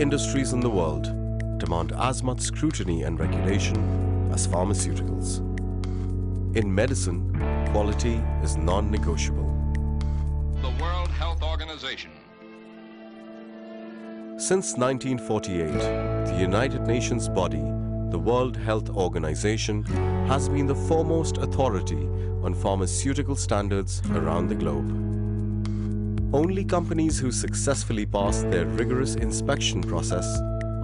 industries in the world demand as much scrutiny and regulation as pharmaceuticals. In medicine, quality is non-negotiable. The World Health Organization. Since 1948, the United Nations body, the World Health Organization, has been the foremost authority on pharmaceutical standards around the globe. Only companies who successfully pass their rigorous inspection process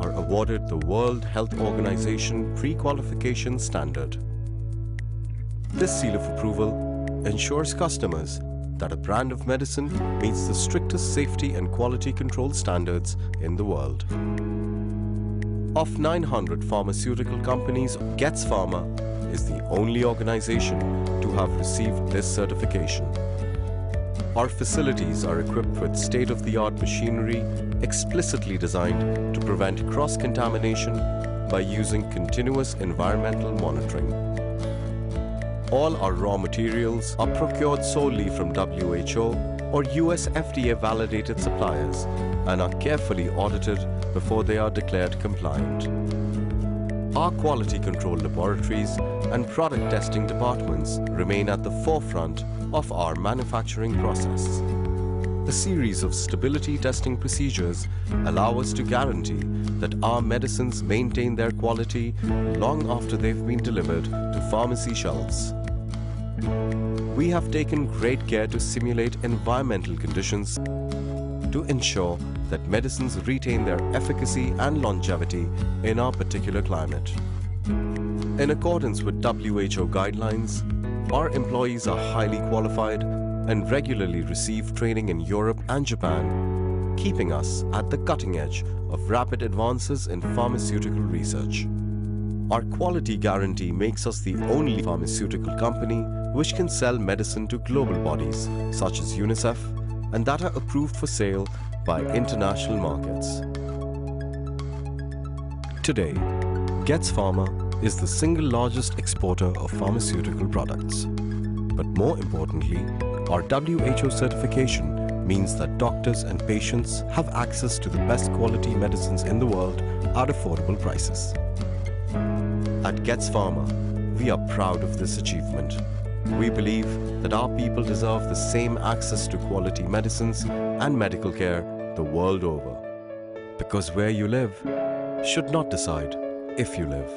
are awarded the World Health Organization pre-qualification standard. This seal of approval ensures customers that a brand of medicine meets the strictest safety and quality control standards in the world. Of 900 pharmaceutical companies, Getz Pharma is the only organization to have received this certification. Our facilities are equipped with state-of-the-art machinery explicitly designed to prevent cross-contamination by using continuous environmental monitoring. All our raw materials are procured solely from WHO or US FDA-validated suppliers and are carefully audited before they are declared compliant. Our quality control laboratories and product testing departments remain at the forefront of our manufacturing process. A series of stability testing procedures allow us to guarantee that our medicines maintain their quality long after they've been delivered to pharmacy shelves. We have taken great care to simulate environmental conditions to ensure that medicines retain their efficacy and longevity in our particular climate. In accordance with WHO guidelines, our employees are highly qualified and regularly receive training in Europe and Japan, keeping us at the cutting edge of rapid advances in pharmaceutical research. Our quality guarantee makes us the only pharmaceutical company which can sell medicine to global bodies such as UNICEF and that are approved for sale by international markets. Today, Getz Pharma is the single largest exporter of pharmaceutical products. But more importantly, our WHO certification means that doctors and patients have access to the best quality medicines in the world at affordable prices. At Getz Pharma, we are proud of this achievement. We believe that our people deserve the same access to quality medicines and medical care the world over. Because where you live should not decide if you live.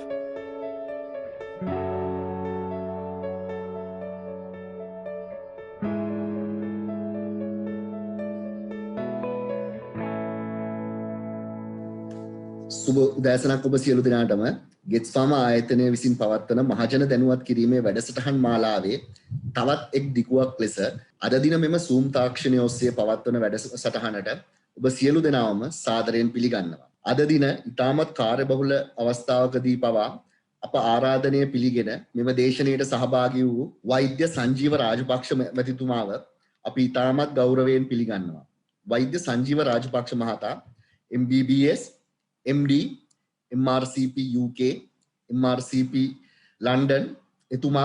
සුබ උදෑසනක් ඔබ සියලු දෙනාටම ගෙට්ස් ෆාමා ආයතනය විසින් පවත්වන මහජන දැනුවත් කිරීමේ වැඩසටහන් මාලාවේ තවත් එක් දිගුවක් ලෙස අද දින මෙම Zoom තාක්ෂණය ඔස්සේ පවත්වන වැඩසටහනට ඔබ සියලු දෙනාම සාදරයෙන් පිළිගන්නවා. අද දින ඉතාමත් කාර්යබහුල අවස්ථාවකදී පවා අප ආරාධනය පිළිගෙන මෙම දේශනයට සහභාගී වූ වෛද්‍ය සංජීව රාජපක්ෂ මැතිතුමාව අපි ඉතාමත් ගෞරවයෙන් පිළිගන්නවා. වෛද්‍ය සංජීව රාජපක්ෂ මහතා MBBS MD, MRCP UK, MRCP London එතුමා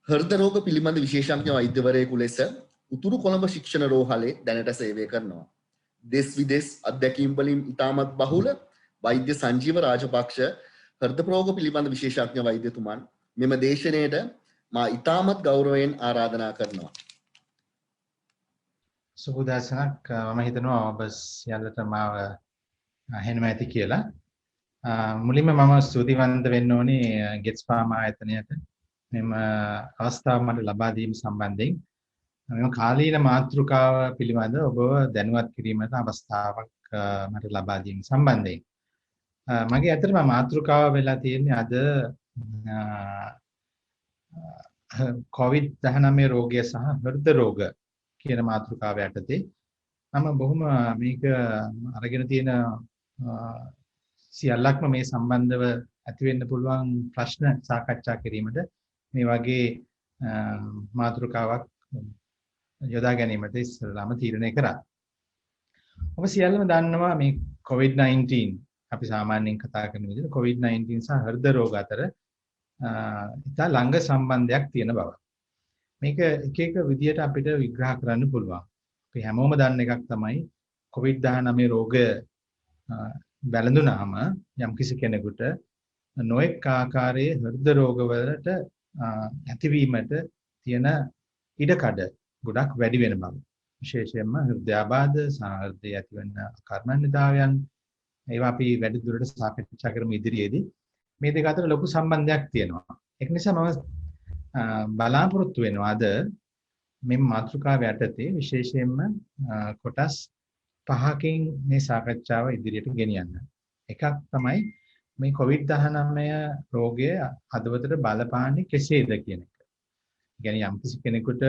හෘද රෝග පිළිබඳ විශේෂඥ වෛද්‍යවරයෙකු ලෙස උතුරු කොළඹ ශික්ෂණ රෝහලේ දැනට සේවය කරනවා. දෙස් විදෙස් අත්දැකීම් වලින් ඉතාමත් බහුල වෛද්‍ය සංජීව රාජපක්ෂ හෘද රෝග පිළිබඳ විශේෂඥ වෛද්‍යතුමන් මෙම දේශනයට මා ඉතාමත් ගෞරවයෙන් ආරාධනා කරනවා. සුබෝදෑසනක් මම හිතනවා ඔබ සියල්ලට මාව හෙනම ඇති කියලා. මුලින්ම මම ස්තුතිවන්ත වෙන්න ඕනේ ගෙට්ස් ෆාමා ආයතනයට මෙම අවස්ථාව මට ලබා දීම සම්බන්ධයෙන්. මෙම කාලීන මාතෘකාව පිළිබඳ ඔබව දැනුවත් කිරීමට අවස්ථාවක් මට ලබා දීම සම්බන්ධයෙන්. මගේ ඇත්තටම මාතෘකාව වෙලා තියෙන්නේ අද COVID-19 රෝගය සහ හෘද රෝග කියන මාතෘකාව යටතේ මම බොහොම මේක අරගෙන තියෙන සියල්ලක්ම මේ සම්බන්ධව ඇති වෙන්න පුළුවන් ප්‍රශ්න සාකච්ඡා කිරීමට මේ වගේ මාතෘකාවක් යොදා ගැනීමට ඉස්සෙල්ලාම තීරණය කරා. ඔබ සියල්ලම දන්නවා මේ COVID-19 අපි සාමාන්‍යයෙන් කතා කරන විදිහට COVID-19 සහ හෘද රෝග අතර ඉතා ළඟ සම්බන්ධයක් තියෙන බව. මේක එක එක විදිහට අපිට විග්‍රහ කරන්න පුළුවන්. අපි හැමෝම දන්න එකක් තමයි COVID-19 රෝගය වැළඳුනාම යම්කිසි කෙනෙකුට නොඑක ආකාරයේ හෘද රෝගවලට ඇතිවීමට තියෙන ඉඩකඩ ගොඩක් වැඩි වෙන බව. විශේෂයෙන්ම හෘදයාබාධ සහ හෘදයේ ඇතිවන කර්මන්‍යතාවයන් ඒවා අපි වැඩි දුරට සාකච්ඡා කරමු ඉදිරියේදී. මේ දෙක අතර ලොකු සම්බන්ධයක් තියෙනවා. ඒක නිසා මම බලාපොරොත්තු වෙනවා අද මේ මාතෘකාව යටතේ විශේෂයෙන්ම කොටස් 5කින් මේ සාකච්ඡාව ඉදිරියට ගෙනියන්න. එකක් තමයි මේ COVID-19 රෝගය හදවතට බලපාන්නේ කෙසේද කියන එක. කියන්නේ යම්කිසි කෙනෙකුට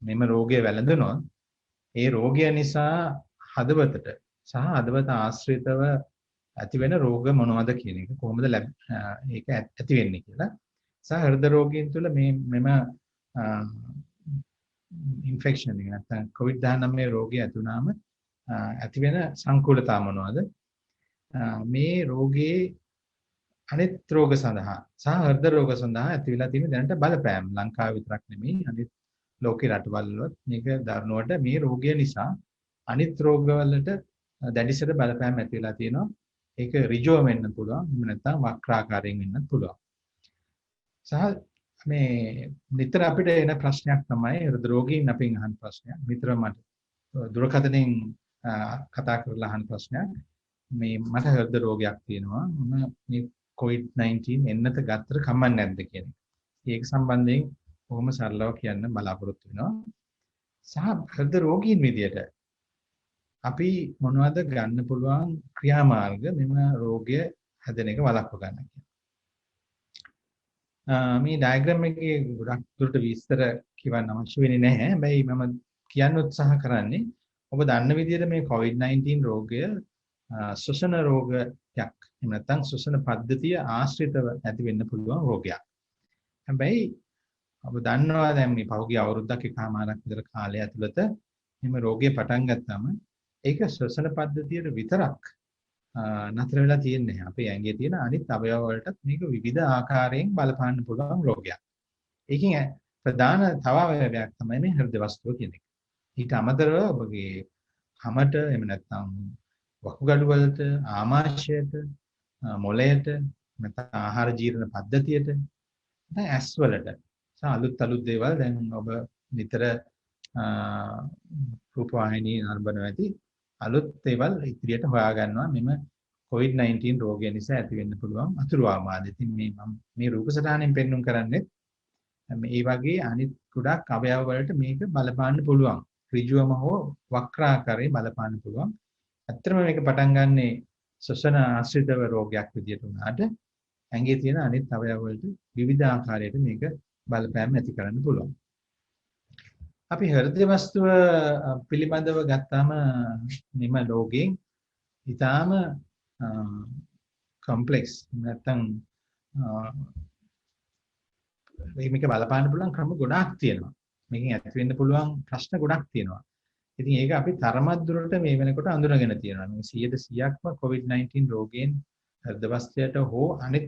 මෙම රෝගය වැළඳුනොත් ඒ රෝගය නිසා හදවතට සහ හදවත ආශ්‍රිතව ඇතිවෙන රෝග මොනවද කියන එක කොහොමද ඒක ඇති වෙන්නේ කියලා. සහ හෘද රෝගීන් තුළ මෙම ඉන්ෆෙක්ෂන් එක නැත්නම් COVID-19 රෝගය ඇති වුණාම ඇතිවෙන සංකූලතා මොනවද? මේ රෝගයේ අනිත් රෝග සඳහා සහ හෘද රෝග සඳහා ඇතිවලා තියෙන දැනට බලපෑම් ලංකාව විතරක් නෙමෙයි අනිත් ලෝකේ රටවල් වලත් මේක දරුණුවට මේ රෝගය නිසා අනිත් රෝගවලට දැඩිසර බලපෑම් ඇති වෙලා තියෙනවා. ඒක ඍජුව වෙන්න පුළුවන්. එහෙම නැත්නම් වක්‍රාකාරයෙන් වෙන්නත් පුළුවන්. සහ මේ නිතර අපිට එන ප්‍රශ්නයක් තමයි හෘද රෝගීන් අපෙන් අහන ප්‍රශ්නයක්. නිතර මට දුරකථනයෙන් කතා කරලා අහන ප්‍රශ්නයක්. මේ මට හෘද රෝගයක් තියෙනවා. මම මේ COVID-19 එන්නත ගත්තට කමක් නැද්ද කියන එක. ඒක සම්බන්ධයෙන් කොහොම සරලව කියන්න බලාපොරොත්තු වෙනවා. සහ හෘද රෝගීන් විදියට අපි මොනවද ගන්න පුළුවන් ක්‍රියාමාර්ග මෙම රෝගය හැදෙන එක වළක්ව ගන්න කියලා. මේ ඩයග්‍රෑම් එකේ ගොඩක් දුරට විස්තර කියවන්න අවශ්‍ය වෙන්නේ නැහැ. හැබැයි මම කියන්න උත්සාහ කරන්නේ ඔබ දන්න විදිහට මේ COVID-19 රෝගය ශ්වසන රෝගයක්. එහෙම නැත්නම් ශ්වසන පද්ධතිය ආශ්‍රිතව ඇති වෙන්න පුළුවන් රෝගයක්. හැබැයි ඔබ දන්නවා දැන් මේ පහුගිය අවුරුද්දක් එකමාරක් විතර කාලය ඇතුළත මේ රෝගය පටන් ගත්තාම ඒක ශ්වසන පද්ධතියට විතරක් නතර වෙලා තියෙන්නේ නැහැ. අපේ ඇඟේ තියෙන අනිත් අවයව වලටත් මේක විවිධ ආකාරයෙන් බලපාන්න පුළුවන් රෝගයක්. ඒකෙන් ප්‍රධාන තව අවයවයක් තමයි මේ හෘද වස්තුව කියන එක. ඊට අමතරව ඔබගේ කමට එහෙම නැත්නම් වකුගඩු වලට, ආමාශයට, මොළයට, නැත්නම් ආහාර ජීර්ණ පද්ධතියට, නැත්නම් ඇස් වලට අලුත් දේවල් දැන් ඔබ නිතර රූපවාහිනී නරඹනවා ඇති අලුත් දේවල් ඉදිරියට හොයා ගන්නවා මෙම COVID-19 රෝගය නිසා ඇති වෙන්න පුළුවන් අතුරු ආමාද. ඉතින් මේ රූප සටහනෙන් පෙන්වුම් කරන්නේ මේ වගේ අනිත් ගොඩක් අවයව වලට මේක බලපාන්න පුළුවන්. ඍජුවම හෝ වක්‍රාකාරයෙන් බලපාන්න පුළුවන්. ඇත්තටම මේක පටන් ගන්නේ ශ්වසන ආශ්‍රිතව රෝගයක් විදියට උනාට ඇඟේ තියෙන අනිත් අවයව වලට විවිධ ආකාරයකට මේක බලපෑම් ඇති කරන්න පුළුවන්. අපි හෘද වස්තුව පිළිබඳව ගත්තාම මෙම රෝගයෙන් ඊටාම කොම්ප්ලෙක්ස් නැත්නම් මේක බලපාන්න පුළුවන් ක්‍රම ගොඩාක් තියෙනවා. මේකෙන් ඇති වෙන්න පුළුවන් ප්‍රශ්න ගොඩක් තියෙනවා. ඉතින් ඒක අපි තරමක් දුරට මේ වෙනකොට අඳුනගෙන තියෙනවා. මේ 100%ක්ම COVID-19 රෝගයෙන් හෘද වස්තුවට හෝ අනිත්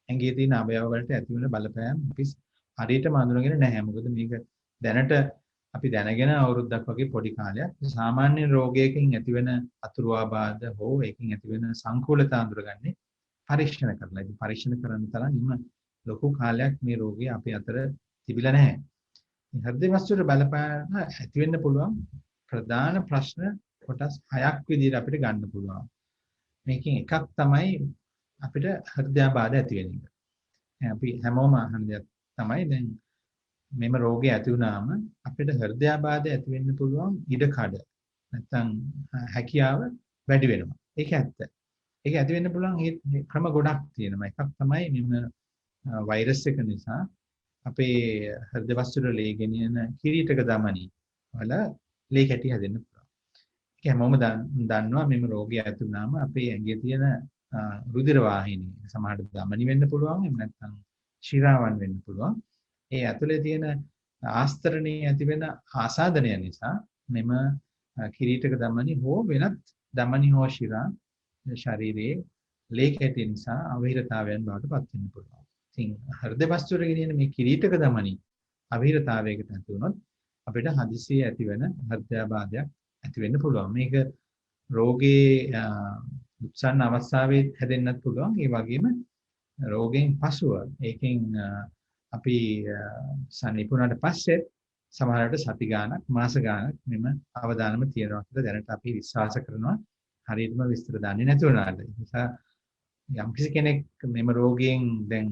ඇඟේ තියෙන අවයව වලට ඇති වෙන බලපෑම් අපි හරියටම අඳුනගෙන නැහැ. මොකද මේක දැනට අපි දැනගෙන අවුරුද්දක් වගේ පොඩි කාලයක් සාමාන්‍ය රෝගයකින් ඇතිවෙන අතුරු ආබාධ හෝ ඒකින් ඇතිවෙන සංකූලතා අඳුරගන්නේ පරීක්ෂණ කරලා. ඉතින් පරීක්ෂණ කරන්න තරම් ඉන්න ලොකු කාලයක් මේ රෝගය අපේ අතර තිබිලා නැහැ. මේ හෘද වස්තුවේ බලපාන ඇති වෙන්න පුළුවන් ප්‍රධාන ප්‍රශ්න කොටස් 6ක් විදිහට අපිට ගන්න පුළුවන්. මේකෙන් එකක් තමයි අපිට හෘදයාබාධ ඇති වෙන එක. අපි හැමෝම අහන දෙයක් තමයි දැන් මෙම රෝගය ඇති වුණාම අපිට හෘදයාබාධ ඇති වෙන්න පුළුවන් ඉඩකඩ නැත්නම් හැකියාව වැඩි වෙනවා. ඒක ඇත්ත. ඒක ඇති වෙන්න පුළුවන් ඒ ක්‍රම ගොඩක් තියෙනවා. එකක් තමයි මෙම වෛරස් එක නිසා අපේ හෘද වස්තුවේ ලේ ගෙනියන කිරීටක ධමනි වල ලේ කැටි හැදෙන්න පුළුවන්. ඒක හැමෝම දන්නවා මෙම රෝගය ඇති වුණාම අපේ ඇඟේ තියෙන රුධිර වාහිනී සමහරට ධමනි වෙන්න පුළුවන්. එහෙම නැත්නම් ශිරාවන් වෙන්න පුළුවන්. ඒ ඇතුලේ තියෙන ආස්තරණයේ ඇති වෙන ආසාදනය නිසා මෙම කිරීටක ධමනි හෝ වෙනත් ධමනි හෝ ශිරා ශරීරයේ ලේ කැටි නිසා අවහිරතාවයන් බවට පත් වෙන්න පුළුවන්. ඉතින් හෘද වස්තුවේ ගෙනියන මේ කිරීටක ධමනි අවහිරතාවයකට ඇති වුණොත් අපිට හදිසියේ ඇති වෙන හෘදයාබාධයක් ඇති වෙන්න පුළුවන්. මේක රෝගේ උත්සන්න අවස්ථාවේ හැදෙන්නත් පුළුවන්. ඒ වගේම රෝගයෙන් පසුව ඒකෙන් අපි සනීපුණාට පස්සේ සමහරවිට සති ගාණක් මාස ගාණක් මෙම අවදානම තියෙනවා කියලා දැනට අපි විශ්වාස කරනවා. හරියටම විස්තර දන්නේ නැති වුණාට. ඒ නිසා යම්කිසි කෙනෙක් මෙම රෝගයෙන් දැන්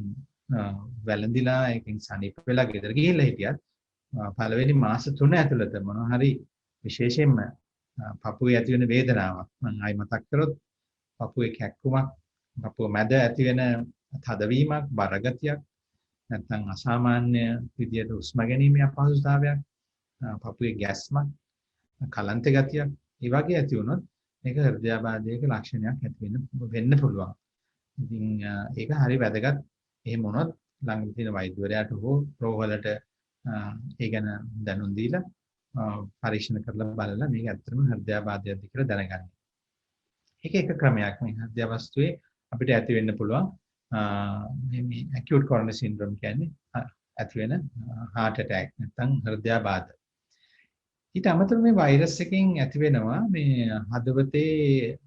වැළඳිලා ඒකෙන් සනීප වෙලා ගෙදර ගිහිල්ලා හිටියත් පළවෙනි මාස 3 ඇතුළත මොනවා හරි විශේෂයෙන්ම පපුවේ ඇති වෙන වේදනාවක් මම ආයි මතක් කරොත් පපුවේ කැක්කුමක් පපුව මැද ඇති වෙන තදවීමක් බරගතියක් නැත්නම් අසාමාන්‍ය විදියට හුස්ම ගැනීමේ අපහසුතාවයක් පපුවේ ගැස්මක් කලන්ත ගතියක් ඒ වගේ ඇති වුණොත් මේක හෘදයාබාධයක ලක්ෂණයක් ඇති වෙන්න පුළුවන්. ඉතින් ඒක හරි වැදගත්. එහෙම වුණොත් ළඟ තියෙන වෛද්‍යවරයාට හෝ රෝගවලට ඒ ගැන දැනුම් දීලා පරීක්ෂණ කරලා බලලා මේක ඇත්තටම හෘදයාබාධයක්ද කියලා දැනගන්න. ඒක එක ක්‍රමයක්. මේ හෘදයාවස්තුවේ අපිට ඇති වෙන්න පුළුවන් මේ acute coronary syndrome කියන්නේ ඇති වෙන heart attack නැත්නම් හෘදයාබාධ. ඊට අමතරව මේ වෛරස් එකෙන් ඇති වෙනවා මේ හදවතේ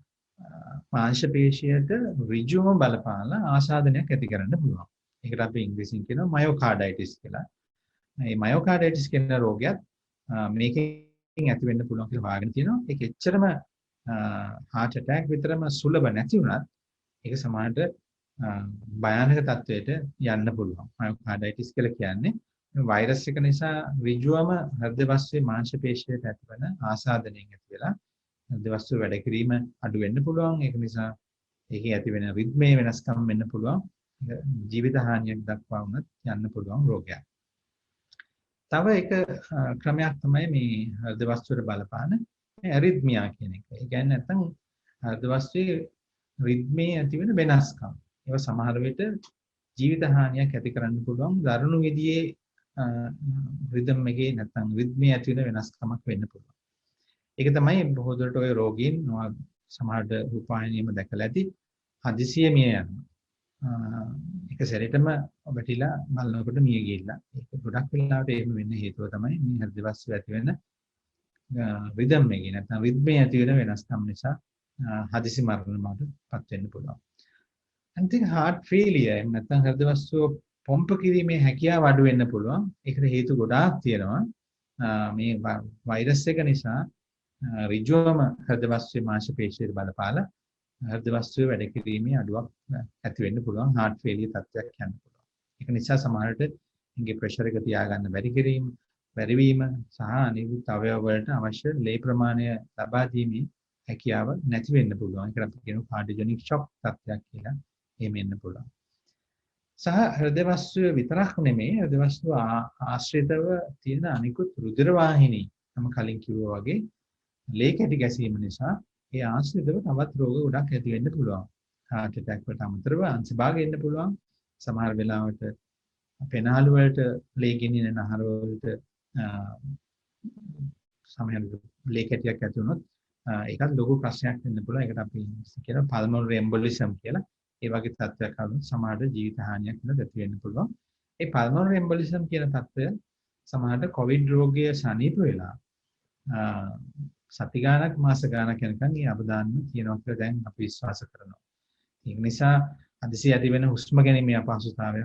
මාංශ පේශියට ඍජුවම බලපාලා ආසාදනයක් ඇති කරන්න පුළුවන්. ඒකට අපි ඉංග්‍රීසියෙන් කියනවා මයෝකාඩයිටිස් කියලා. මේ මයෝකාඩයිටිස් කියන රෝගයත් මේකෙන් ඇති වෙන්න පුළුවන් කියලා හොයාගෙන තියෙනවා. ඒක එච්චරම heart attack විතරම සුලභ නැති වුණත් ඒක සමානට භයානක තත්වයට යන්න පුළුවන්. මයෝකාඩයිටිස් කියලා කියන්නේ වෛරස් එක නිසා ඍජුවම හෘද වස්තුවේ මාංශ පේශියට ඇතිවන ආසාදනයෙන් ඇති වෙලා හෘද වස්තුව වැඩ කිරීම අඩු වෙන්න පුළුවන්. ඒක නිසා ඒකේ ඇති වෙන රිද්මේ වෙනස්කම් වෙන්න පුළුවන්. ජීවිත හානියක් දක්වා වුණත් යන්න පුළුවන් රෝගයක්. තව එක ක්‍රමයක් තමයි මේ හෘද වස්තුවේ බලපාන ඇරිත්මියා කියන එක. ඒ කියන්නේ නැත්නම් හෘද වස්තුවේ රිද්මේ ඇති වෙන වෙනස්කම්. ඒවා සමහර විට ජීවිත හානියක් ඇති කරන්න පුළුවන්. දරුණු විදිහේ රිද්ම් එකේ නැත්නම් රිද්මේ ඇති වෙන වෙනස්කමක් වෙන්න පුළුවන්. ඒක තමයි බොහෝ දුරට ඔය රෝගීන් සමහරට රූපවාහිනියම දැකලා ඇති හදිසියෙ මිය යනවා. ඒක සැරේටම ඔබටිලා බලනකොට මිය ගිහිල්ලා. ඒක ගොඩක් වෙලාවට එහෙම වෙන්න හේතුව තමයි මේ හෘද වස්තුවේ ඇති වෙන රිද්ම් එකේ නැත්නම් රිද්මේ ඇති වෙන වෙනස්කම් නිසා හදිසි මරණ බවටපත් වෙන්න පුළුවන්. අන්තිම heart failure නැත්නම් හෘද වස්තුව පොම්ප කිරීමේ හැකියාව අඩු වෙන්න පුළුවන්. ඒකට හේතු ගොඩාක් තියෙනවා. මේ වෛරස් එක නිසා ඍජුවම හෘද වස්තුවේ මාංශ පේශියට බලපාලා හෘද වස්තුවේ වැඩ කිරීමේ අඩුවක් ඇති වෙන්න පුළුවන්. heart failure තත්ත්වයක් යන්න පුළුවන්. ඒක නිසා සමහරට ඉංගේ ප්‍රෙෂර් එක තියාගන්න බැරි වීම සහ අනිකුත් අවයව වලට අවශ්‍ය ලේ ප්‍රමාණය ලබා දීමේ හැකියාව නැති වෙන්න පුළුවන්. ඒකට අපි කියනවා කාඩියොජෙනික් ෂොක් තත්ත්වයක් කියලා. එහෙම එන්න පුළුවන්. සහ හෘද වස්තුවේ විතරක් නෙමෙයි හෘද වස්තුව ආශ්‍රිතව තියෙන අනිකුත් රුධිර වාහිනී මම කලින් කිව්වා වගේ ලේ කැටි ගැසීම නිසා ඒ ආශ්‍රිතව තවත් රෝග ගොඩක් ඇති වෙන්න පුළුවන්. heart attack වලට අමතරව අංශභාග එන්න පුළුවන්. සමහර වෙලාවට පෙනහළු වලට ලේ ගෙනියන නහර වලට සමහර ලේ කැටියක් ඇති වුණොත් ඒකත් ලොකු ප්‍රශ්නයක් වෙන්න පුළුවන්. ඒකට අපි කියනවා pulmonary embolism කියලා. ඒ වගේ තත්ත්වයක් වුණොත් සමහරට ජීවිත හානියක් වෙන්න වෙන්න පුළුවන්. ඒ pulmonary embolism කියන තත්ත්වය සමහරට COVID රෝගය සනීප වෙලා සති ගාණක් මාස ගාණක් යනකම් මේ අවදානම තියෙනවා කියලා දැන් අපි විශ්වාස කරනවා. ඒක නිසා හදිසි ඇති වෙන හුස්ම ගැනීමේ අපහසුතාවය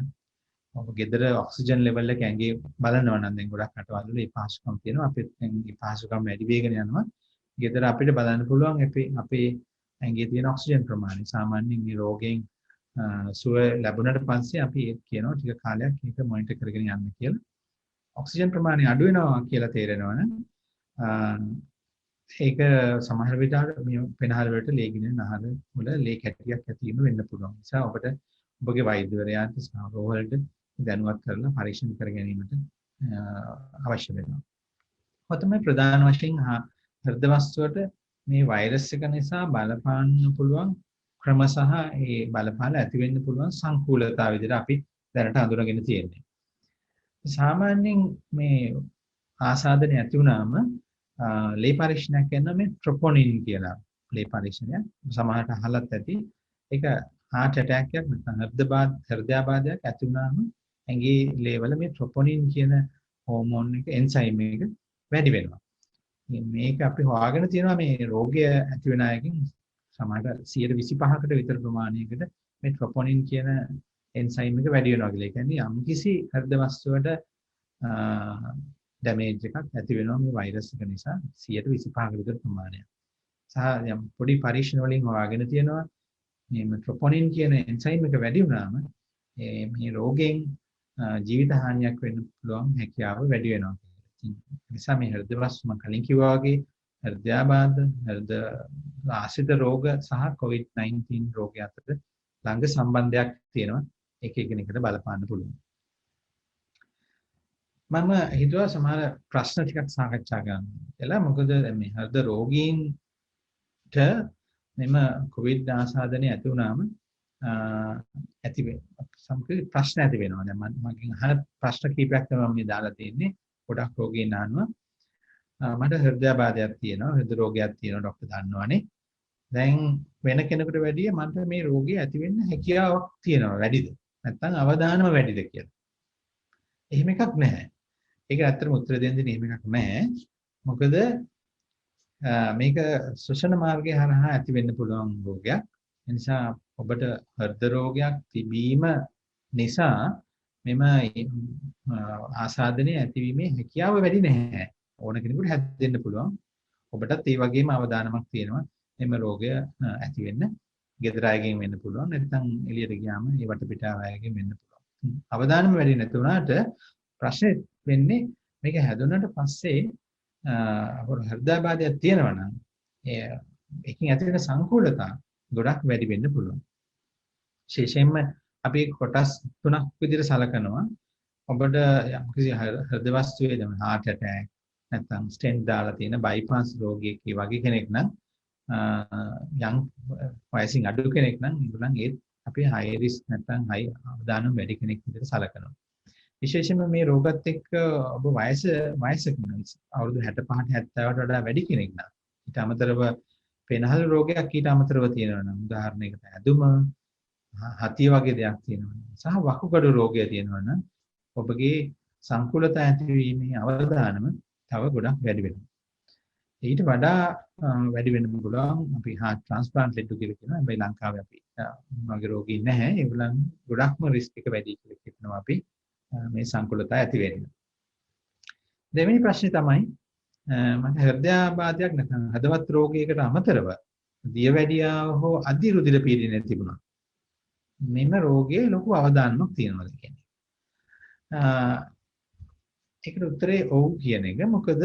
ඔබ ගෙදර ඔක්සිජන් ලෙවල් එක ඇඟේ බලනවා නම් දැන් ගොඩක් රටවල් වල මේ පහසුකම් තියෙනවා. අපිත් දැන් මේ පහසුකම් වැඩි වෙගෙන යනවා. ගෙදර අපිට බලන්න පුළුවන් අපේ ඇඟේ තියෙන ඔක්සිජන් ප්‍රමාණය. සාමාන්‍යයෙන් මේ රෝගයෙන් සුව ලැබුණට පස්සේ අපි කියනවා ටික කාලයක් ඒක මොනිටර් කරගෙන යන්න කියලා. ඔක්සිජන් ප්‍රමාණය අඩු වෙනවා කියලා තේරෙනවනම් ඒක සමහර විට මේ පෙනහළ වලට ලේ ගිනින නහර වල ලේ කැටියක් ඇති වෙන්න පුළුවන්. ඒ නිසා ඔබට ඔබගේ වෛද්‍යවරයාට සහ රෝහලට දැනුවත් කරලා පරීක්ෂණ කර ගැනීමට අවශ්‍ය වෙනවා. ඔය තමයි ප්‍රධාන වශයෙන් හෘද වස්තුවට මේ වෛරස් එක නිසා බලපාන්න පුළුවන් ක්‍රම සහ ඒ බලපාල ඇති වෙන්න පුළුවන් සංකූලතාව විදිහට අපි දැනට හඳුනාගෙන තියෙන්නේ. සාමාන්‍යයෙන් මේ ආසාදනය ඇති වුණාම ලේ පරීක්ෂණයක් කරනවා මේ ට්‍රොපොනින් කියලා ලේ පරීක්ෂණයක්. සමහරට අහලත් ඇති. ඒක heart attack එකක් නැත්නම් හෘදයාබාධයක් ඇති වුණාම ඇඟේ ලේවල මේ ට්‍රොපොනින් කියන හෝමෝන් එක එන්සයිම් එක වැඩි වෙනවා. මේක අපි හොයාගෙන තියෙනවා මේ රෝගය ඇති වෙන අයකින් සමහරට 125කට විතර ප්‍රමාණයකට මේ ට්‍රොපොනින් කියන එන්සයිම් එක වැඩි වෙනවා කියලා. ඒ කියන්නේ යම්කිසි හෘද වස්තුවට ඩැමේජ් එකක් ඇති වෙනවා මේ වෛරස් එක නිසා 125ක විතර ප්‍රමාණයක්. සහ යම් පොඩි පරීක්ෂණ වලින් හොයාගෙන තියෙනවා මේ ට්‍රොපොනින් කියන එන්සයිම් එක වැඩි වුණාම මේ රෝගයෙන් ජීවිත හානියක් වෙන්න පුළුවන් හැකියාව වැඩි වෙනවා කියලා. නිසා මේ හෘද වස්තු මම කලින් කිව්වා වගේ හෘදයාබාධ, හෘද ආශ්‍රිත රෝග සහ COVID-19 රෝගය අතර ළඟ සම්බන්ධයක් තියෙනවා. එක එකිනෙකට බලපාන්න පුළුවන්. මම හිතුවා සමහර ප්‍රශ්න ටිකක් සාකච්ඡා කරන්න කියලා. මොකද මේ හෘද රෝගීන්ට මෙම COVID ආසාදනය ඇති වුණාම ඇති වෙන සමහර ප්‍රශ්න ඇති වෙනවා. දැන් මගෙන් අහන ප්‍රශ්න කීපයක් තමයි මම දාලා තියෙන්නේ. ගොඩක් රෝගීන් අහනවා මට හෘදයාබාධයක් තියෙනවා, හෘද රෝගයක් තියෙනවා ડોක්ටර් දන්නවනේ. දැන් වෙන කෙනෙකුට වැඩිය මට මේ රෝගය ඇති වෙන්න හැකියාවක් තියෙනවා වැඩිද? නැත්නම් අවදානම වැඩිද කියලා. එහෙම එකක් නැහැ. ඒක ඇත්තටම උත්තර දෙන්න දෙන්නේ එහෙම එකක් නැහැ. මොකද මේක ශ්වසන මාර්ගය හරහා ඇති වෙන්න පුළුවන් රෝගයක්. ඒ නිසා ඔබට හෘද රෝගයක් තිබීම නිසා මෙම ආසාදනය ඇතිවීමේ හැකියාව වැඩි නැහැ. ඕන කෙනෙකුට හැදෙන්න පුළුවන්. ඔබටත් ඒ වගේම අවදානමක් තියෙනවා. එම රෝගය ඇති වෙන්න ගෙදර අයගෙන් වෙන්න පුළුවන්. නැත්නම් එළියට ගියාම ඒ වටපිටාව අයගෙන් වෙන්න පුළුවන්. අවදානම වැඩි නැති වුණාට ප්‍රශ්නේ වෙන්නේ මේක හැදුනට පස්සේ හෘදයාබාධයක් තියෙනවා නම් ඒකෙන් ඇති වෙන සංකූලතා ගොඩක් වැඩි වෙන්න පුළුවන්. විශේෂයෙන්ම අපි කොටස් තුනක් විදිහට සලකනවා. ඔබට යම්කිසි හෘද වස්තුවේ දැන් heart attack නැත්නම් stent දාලා තියෙන bypass රෝගියෙක් වගේ කෙනෙක් නම් යම් වයසින් අඩු කෙනෙක් නම් ඒගොල්ලන් ඒ අපි high risk නැත්නම් high අවදානම් වැඩි කෙනෙක් විදිහට සලකනවා. විශේෂයෙන්ම මේ රෝගත් එක්ක ඔබ වයසක අවුරුදු 65ට 70ට වඩා වැඩි කෙනෙක් නම් ඊට අමතරව පෙනහල් රෝගයක් ඊට අමතරව තියෙනවා නම් උදාහරණයකට ඇදුම, හතිය වගේ දෙයක් තියෙනවා සහ වකුගඩු රෝගය තියෙනවා නම් ඔබගේ සංකූලතා ඇතිවීමේ අවදානම තව ගොඩක් වැඩි වෙනවා. ඊට වඩා වැඩි වෙන්න පුළුවන් අපි heart transplant ලෙඩ කියලා කියනවා. හැබැයි ලංකාවේ අපි වගේ රෝගී නැහැ. ඒගොල්ලන් ගොඩක්ම රිස්ක් එක වැඩි කියලා කියනවා අපි මේ සංකූලතා ඇති වෙන්නේ. දෙවෙනි ප්‍රශ්නේ තමයි මට හෘදයාබාධයක් නැත්නම් හදවත් රෝගයකට අමතරව දියවැඩියාව හෝ අධිරුධිර පීඩනයක් තිබුණා. මෙන්න රෝගයේ ලොකු අවදානමක් තියෙනවාද කියන්නේ. ඒකට උත්තරේ ඔව් කියන එක. මොකද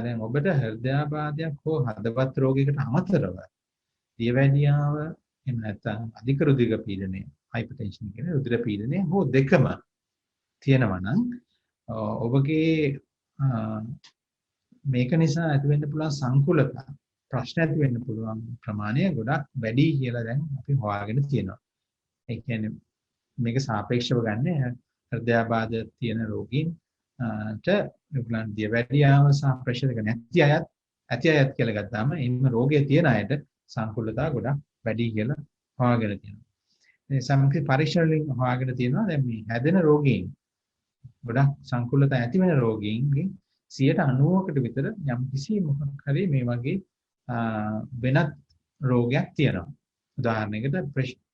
දැන් ඔබට හෘදයාබාධයක් හෝ හදවත් රෝගයකට අමතරව දියවැඩියාව එහෙම නැත්නම් අධික රුධිර පීඩනය hypertension කියන රුධිර පීඩනය හෝ දෙකම තියෙනවා නම් ඔබගේ මේක නිසා ඇති වෙන්න පුළුවන් සංකූලතා ප්‍රශ්න ඇති වෙන්න පුළුවන් ප්‍රමාණය ගොඩක් වැඩි කියලා දැන් අපි හොයාගෙන තියෙනවා. ඒ කියන්නේ මේක සාපේක්ෂව ගන්න හෘදයාබාධ තියෙන රෝගීන්ට ඒගොල්ලන් දියවැඩියාව සහ ප්‍රෙෂර් එක නැති අයත් කියලා ගත්තාම එන්න රෝගය තියෙන අයට සංකූලතා ගොඩක් වැඩි කියලා හොයාගෙන තියෙනවා. මේ සමග පරීක්ෂණ වලින් හොයාගෙන තියෙනවා දැන් මේ හැදෙන රෝගීන් ගොඩක් සංකූලතා ඇති වෙන රෝගීන්ගේ 90%කට විතර යම් කිසි මොකක් හරි මේ වගේ වෙනත් රෝගයක් තියෙනවා. උදාහරණයකට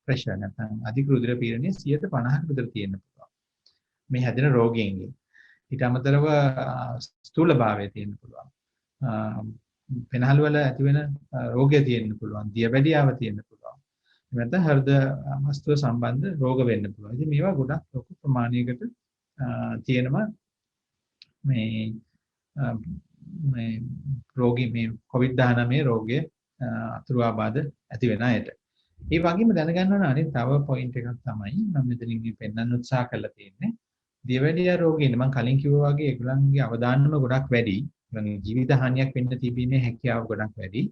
ප්‍රෙෂර් නැත්නම් අධික රුධිර පීඩනය 50%කට විතර තියෙන්න පුළුවන්. මේ හැදෙන රෝගීන්ගේ. ඊට අමතරව ස්ථූලභාවය තියෙන්න පුළුවන්. පෙනහළු වල ඇති වෙන රෝගය තියෙන්න පුළුවන්. දියවැඩියාව තියෙන්න පුළුවන්. නැත්නම් හෘද වස්තුව සම්බන්ධ රෝග වෙන්න පුළුවන්. ඉතින් මේවා ගොඩක් ලොකු ප්‍රමාණයකට තියෙනවා මේ රෝගී මේ COVID-19 රෝගයේ අතුරුආබාධ ඇති වෙන අයට. ඒ වගේම දැනගන්න ඕන අනිත් තව පොයින්ට් එකක් තමයි මම මෙතනින් පෙන්වන්න උත්සාහ කරලා තියෙන්නේ. දියවැඩියා රෝගීන් මම කලින් කිව්වා වගේ ඒගොල්ලන්ගේ අවදානම ගොඩක් වැඩි. ඒගොල්ලන්ගේ ජීවිත හානියක් වෙන්න තිබීමේ හැකියාව ගොඩක් වැඩි.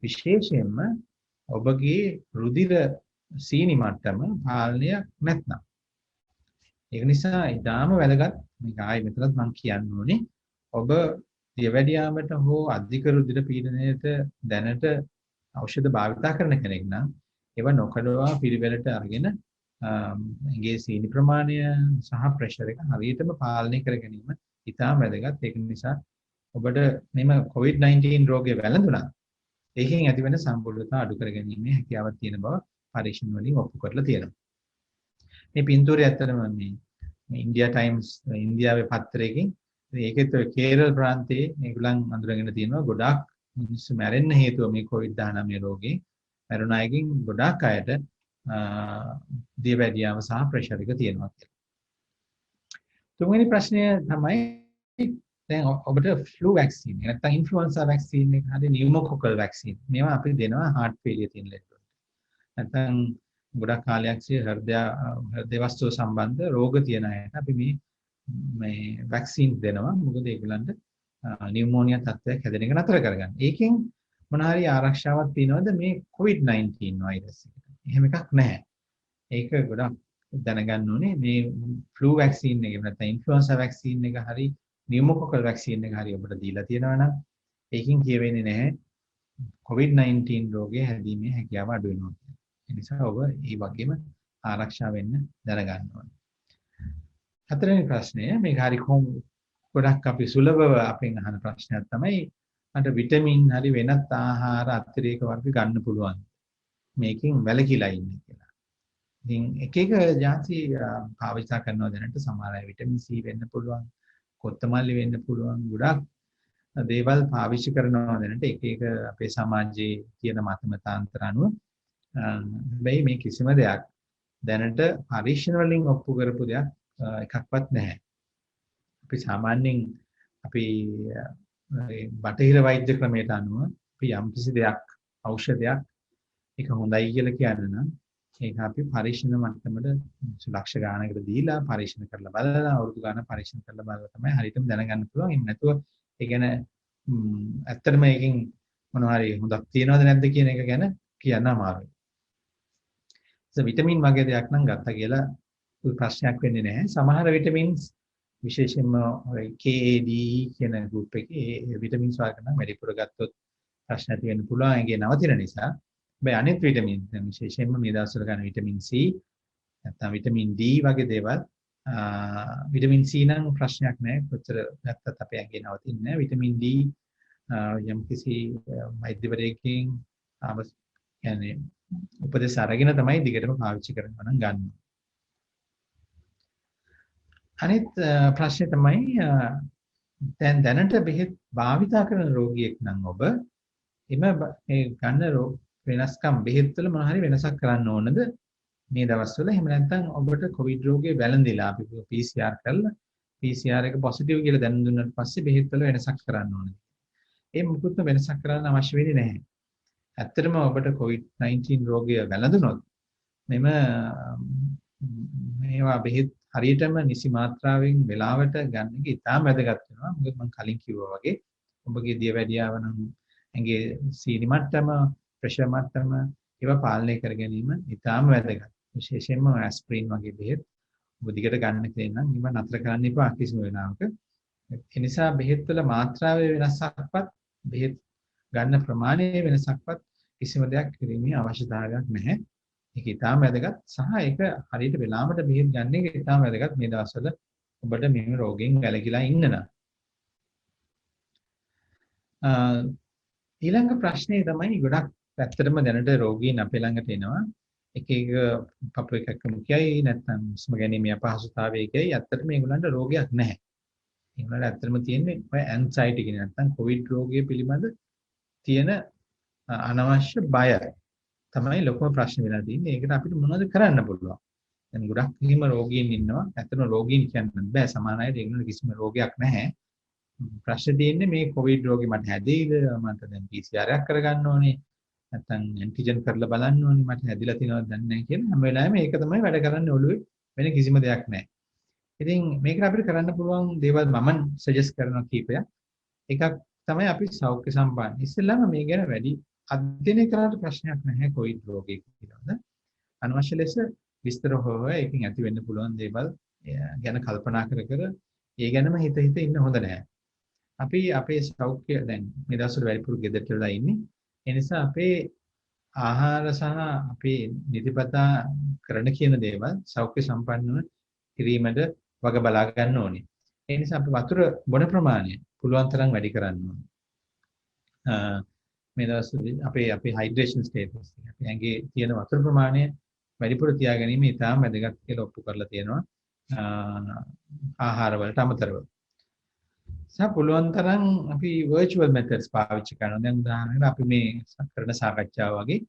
විශේෂයෙන්ම ඔබගේ රුධිර සීනි මට්ටම පාලනයක් නැත්නම්. ඒක නිසා ඊටාම වැදගත් මේක ආයේ මෙතනත් මම කියන්න ඕනේ. ඔබ දියවැඩියාවට හෝ අධික රුධිර පීඩනයට දැනට ඖෂධ භාවිතා කරන කෙනෙක් නම් ඒව නොකඩවා පිළිවෙලට අරගෙන ඇඟේ සීනි ප්‍රමාණය සහ ප්‍රෙෂර් එක හරියටම පාලනය කර ගැනීම ඉතාම වැදගත්. ඒක නිසා ඔබට මෙම COVID-19 රෝගය වැළඳුණා ඒකෙන් ඇතිවෙන සම්පූර්ණතාව අඩු කර ගැනීමේ හැකියාවක් තියෙන බව පරීක්ෂණ වලින් ඔප්පු කරලා තියෙනවා. මේ පින්තූරය ඇත්තටම මේ ඉන්දියා ටයිම්ස් ඉන්දියාවේ පත්තරයකින් ඒකෙත් කේරළ ප්‍රාන්තයේ මේගොල්ලන් අඳුරගෙන තියෙනවා ගොඩාක් මිනිස්සු මැරෙන්න හේතුව මේ COVID-19 රෝගේ මැරුණ අයගෙන් ගොඩාක් අයට දියවැඩියාව සහ ප්‍රෙෂර් එක තියෙනවා කියලා. තුන්වෙනි ප්‍රශ්නය තමයි දැන් ඔබට ෆ්ලූ වැක්සින් නැත්නම් ඉන්ෆ්ලුවෙන්සා වැක්සින් එක හරි නියුමොකොකල් වැක්සින් මේවා අපි දෙනවා heart failure තියෙන ලෙඩට. නැත්නම් ගොඩක් කාලයක් සිට හෘද වස්තුව සම්බන්ධ රෝග තියෙන අයට අපි මේ වැක්සින් දෙනවා. මොකද ඒගොල්ලන්ට නියුමෝනියා තත්ත්වයක් හැදෙන එක නතර කරගන්න. ඒකෙන් මොන හරි ආරක්ෂාවක් තියනවද මේ COVID-19 වෛරස් එකට? එහෙම එකක් නැහැ. ඒක ගොඩක් දැනගන්න ඕනේ මේ ෆ්ලූ වැක්සින් එක නැත්නම් ඉන්ෆ්ලුවෙන්සා වැක්සින් එක හරි නියුමොකොකල් වැක්සින් එක හරි ඔබට දීලා තියෙනවා නම් ඒකෙන් කියවෙන්නේ නැහැ COVID-19 රෝගය හැදීමේ හැකියාව අඩු වෙනවා. ඒ නිසා ඔබ මේ වගේම ආරක්ෂා වෙන්න දැනගන්න ඕනේ. හතරවෙනි ප්‍රශ්නය මේක හරි ගොඩක් අපි සුලභව අපෙන් අහන ප්‍රශ්නයක් තමයි මට විටමින් හරි වෙනත් ආහාර අතිරේක වර්ග ගන්න පුළුවන්. මේකෙන් වැළකීලා ඉන්නේ කියලා. ඉතින් එක එක જાති පාවිච්චි කරනවා දැනට සමහර අය විටමින් C වෙන්න පුළුවන්, කොත්තමල්ලි වෙන්න පුළුවන්, ගොඩක් දේවල් පාවිච්චි කරනවා දැනට එක එක අපේ සමාජයේ තියෙන මතමතාන්තර අනුව. හැබැයි මේ කිසිම දෙයක් දැනට පරීක්ෂණ වලින් ඔප්පු කරපු දෙයක් එකක්වත් නැහැ. අපි සාමාන්‍යයෙන් අපි බටහිර වෛද්‍ය ක්‍රමයට අනුව අපි යම්කිසි දෙයක් ඖෂධයක් ඒක හොඳයි කියලා කියන්න නම් ඒක අපි පරීක්ෂණ මට්ටමට ලක්ෂ ගානකට දීලා පරීක්ෂණ කරලා බලලා අවුරුදු ගානක් පරීක්ෂණ කරලා බලලා තමයි හරියටම දැනගන්න පුළුවන්. එහෙම නැතුව ඒ ගැන ඇත්තටම ඒකෙන් මොනවා හරි හොඳක් තියනවද නැද්ද කියන එක ගැන කියන්න අමාරුයි. විටමින් වගේ දෙයක් නම් ගත්තා කියලා ප්‍රශ්නයක් වෙන්නේ නැහැ. සමහර විටමින්ස් විශේෂයෙන්ම KAD කියන ගෲප් එකේ විටමින්ස් වර්ග නම් වැඩිපුර ගත්තොත් ප්‍රශ්න ඇති වෙන්න පුළුවන්. ඒකේ නවතින නිසා. හැබැයි අනිත් විටමින් විශේෂයෙන්ම මේ දවස්වල ගන්න විටමින් C නැත්නම් විටමින් D වගේ දේවල් විටමින් C නම් ප්‍රශ්නයක් නැහැ. කොච්චර ගත්තත් අපේ ඇඟේ නවතින්නේ නැහැ. විටමින් D යම් කිසි වෛද්‍යවරයෙක්ගෙන් කියන්නේ උපදෙස් අරගෙන තමයි දිගටම පාවිච්චි කරනවා නම් ගන්න. අනිත් ප්‍රශ්නේ තමයි දැන් දැනට බෙහෙත් භාවිතා කරන රෝගියෙක් නම් ඔබ එම මේ ගන්න වෙනස්කම් බෙහෙත් වල මොන හරි වෙනසක් කරන්න ඕනද මේ දවස්වල? එහෙම නැත්නම් ඔබට කොවිඩ් රෝගේ වැළඳිලා අපි PCR කරලා PCR එක පොසිටිව් කියලා දැනුම් දුන්නාට පස්සේ බෙහෙත් වල වෙනසක් කරන්න ඕනද? ඒ මුකුත්ම වෙනසක් කරන්න අවශ්‍ය වෙන්නේ නැහැ. ඇත්තටම ඔබට COVID-19 රෝගය වැළඳුනොත් මේවා බෙහෙත් හරියටම නිසි මාත්‍රාවෙන් වෙලාවට ගන්න එක ඉතාම වැදගත් වෙනවා. මොකද මම කලින් කිව්වා වගේ ඔබගේ දියවැඩියාව නම් ඇඟේ සීනි මට්ටම, ප්‍රෙෂර් මට්ටම ඒවා පාලනය කර ගැනීම ඉතාම වැදගත්. විශේෂයෙන්ම ඇස්ප්‍රින් වගේ බෙහෙත් ඔබ දිගට ගන්න කෙනෙක් නම් ඒවා නතර කරන්න එපා කිසිම වෙලාවක. ඒ නිසා බෙහෙත් වල මාත්‍රාවේ වෙනසක්වත් බෙහෙත් ගන්න ප්‍රමාණයේ වෙනසක්වත් කිසිම දෙයක් කිරීමේ අවශ්‍යතාවයක් නැහැ. ඒක ඉතාම වැදගත් සහ ඒක හරියට වෙලාවට බෙහෙත් ගන්න එක ඉතාම වැදගත් මේ දවස්වල ඔබට මේ රෝගයෙන් වැළකීලා ඉන්න නම්. ඊළඟ ප්‍රශ්නේ තමයි ගොඩක් ඇත්තටම දැනට රෝගීන් අපේ ළඟට එනවා. එක එක පපු එකක්ම කියයි නැත්නම් හුස්ම ගැනීමේ අපහසුතාවයකයි ඇත්තටම මේගොල්ලන්ට රෝගයක් නැහැ. ඒගොල්ලන්ට ඇත්තටම තියෙන්නේ ඔය ඇන්සයිටි කියන නැත්නම් කොවිඩ් රෝගය පිළිබඳ තියෙන අනවශ්‍ය බය තමයි ලොකුම ප්‍රශ්නේ වෙලා තියෙන්නේ. ඒකට අපිට මොනවද කරන්න පුළුවන්? දැන් ගොඩක් හිම රෝගීන් ඉන්නවා. ඇත්තටම රෝගීන් කියන්න බෑ. සමහර අයට ඒගොල්ලන්ට කිසිම රෝගයක් නැහැ. ප්‍රශ්නේ තියෙන්නේ මේ කොවිඩ් රෝගේ මට හැදෙයිද? මට දැන් PCR එකක් කරගන්න ඕනේ. නැත්නම් ඇන්ටිජන් කරලා බලන්න ඕනේ. මට හැදිලා තියෙනවද දන්නේ නැහැ කියලා. හැම වෙලාවෙම ඒක තමයි වැඩ කරන්නේ ඔළුවේ. වෙන කිසිම දෙයක් නැහැ. ඉතින් මේකට අපිට කරන්න පුළුවන් දේවල් මම සජෙස්ට් කරන කීපයක්. එකක් තමයි අපි සෞඛ්‍ය සම්පන්න. ඉස්සෙල්ලාම මේ ගැන වැඩි අධ්‍යයනය කරාට ප්‍රශ්නයක් නැහැ කොවිඩ් රෝගය පිළිබඳ. අනවශ්‍ය ලෙස විස්තර හොයලා ඒකෙන් ඇති වෙන්න පුළුවන් දේවල් ගැන කල්පනා කර කර ඒ ගැනම හිත ඉන්න හොඳ නැහැ. අපි අපේ සෞඛ්‍ය දැන් මේ දවස්වල වැඩිපුර ගෙදරට වෙලා ඉන්නේ. ඒ නිසා අපේ ආහාර සහ අපේ නිතිපතා කරන කියන දේවල් සෞඛ්‍ය සම්පන්නව කිරීමට වග බලා ගන්න ඕනේ. ඒ නිසා අපි වතුර බොන ප්‍රමාණය පුළුවන් තරම් වැඩි කරන්න ඕනේ. මේ දවස්වලදී අපේ හයිඩ්‍රේෂන් ස්ටේටස් එක අපි ඇඟේ තියෙන වතුර ප්‍රමාණය වැඩිපුර තියාගැනීම ඉතාම වැදගත් කියලා ඔප්පු කරලා තියෙනවා ආහාර වලට අමතරව. පුළුවන් තරම් අපි virtual methods පාවිච්චි කරනවා. දැන් උදාහරණයක් අපි මේ කරන සාකච්ඡාව වගේ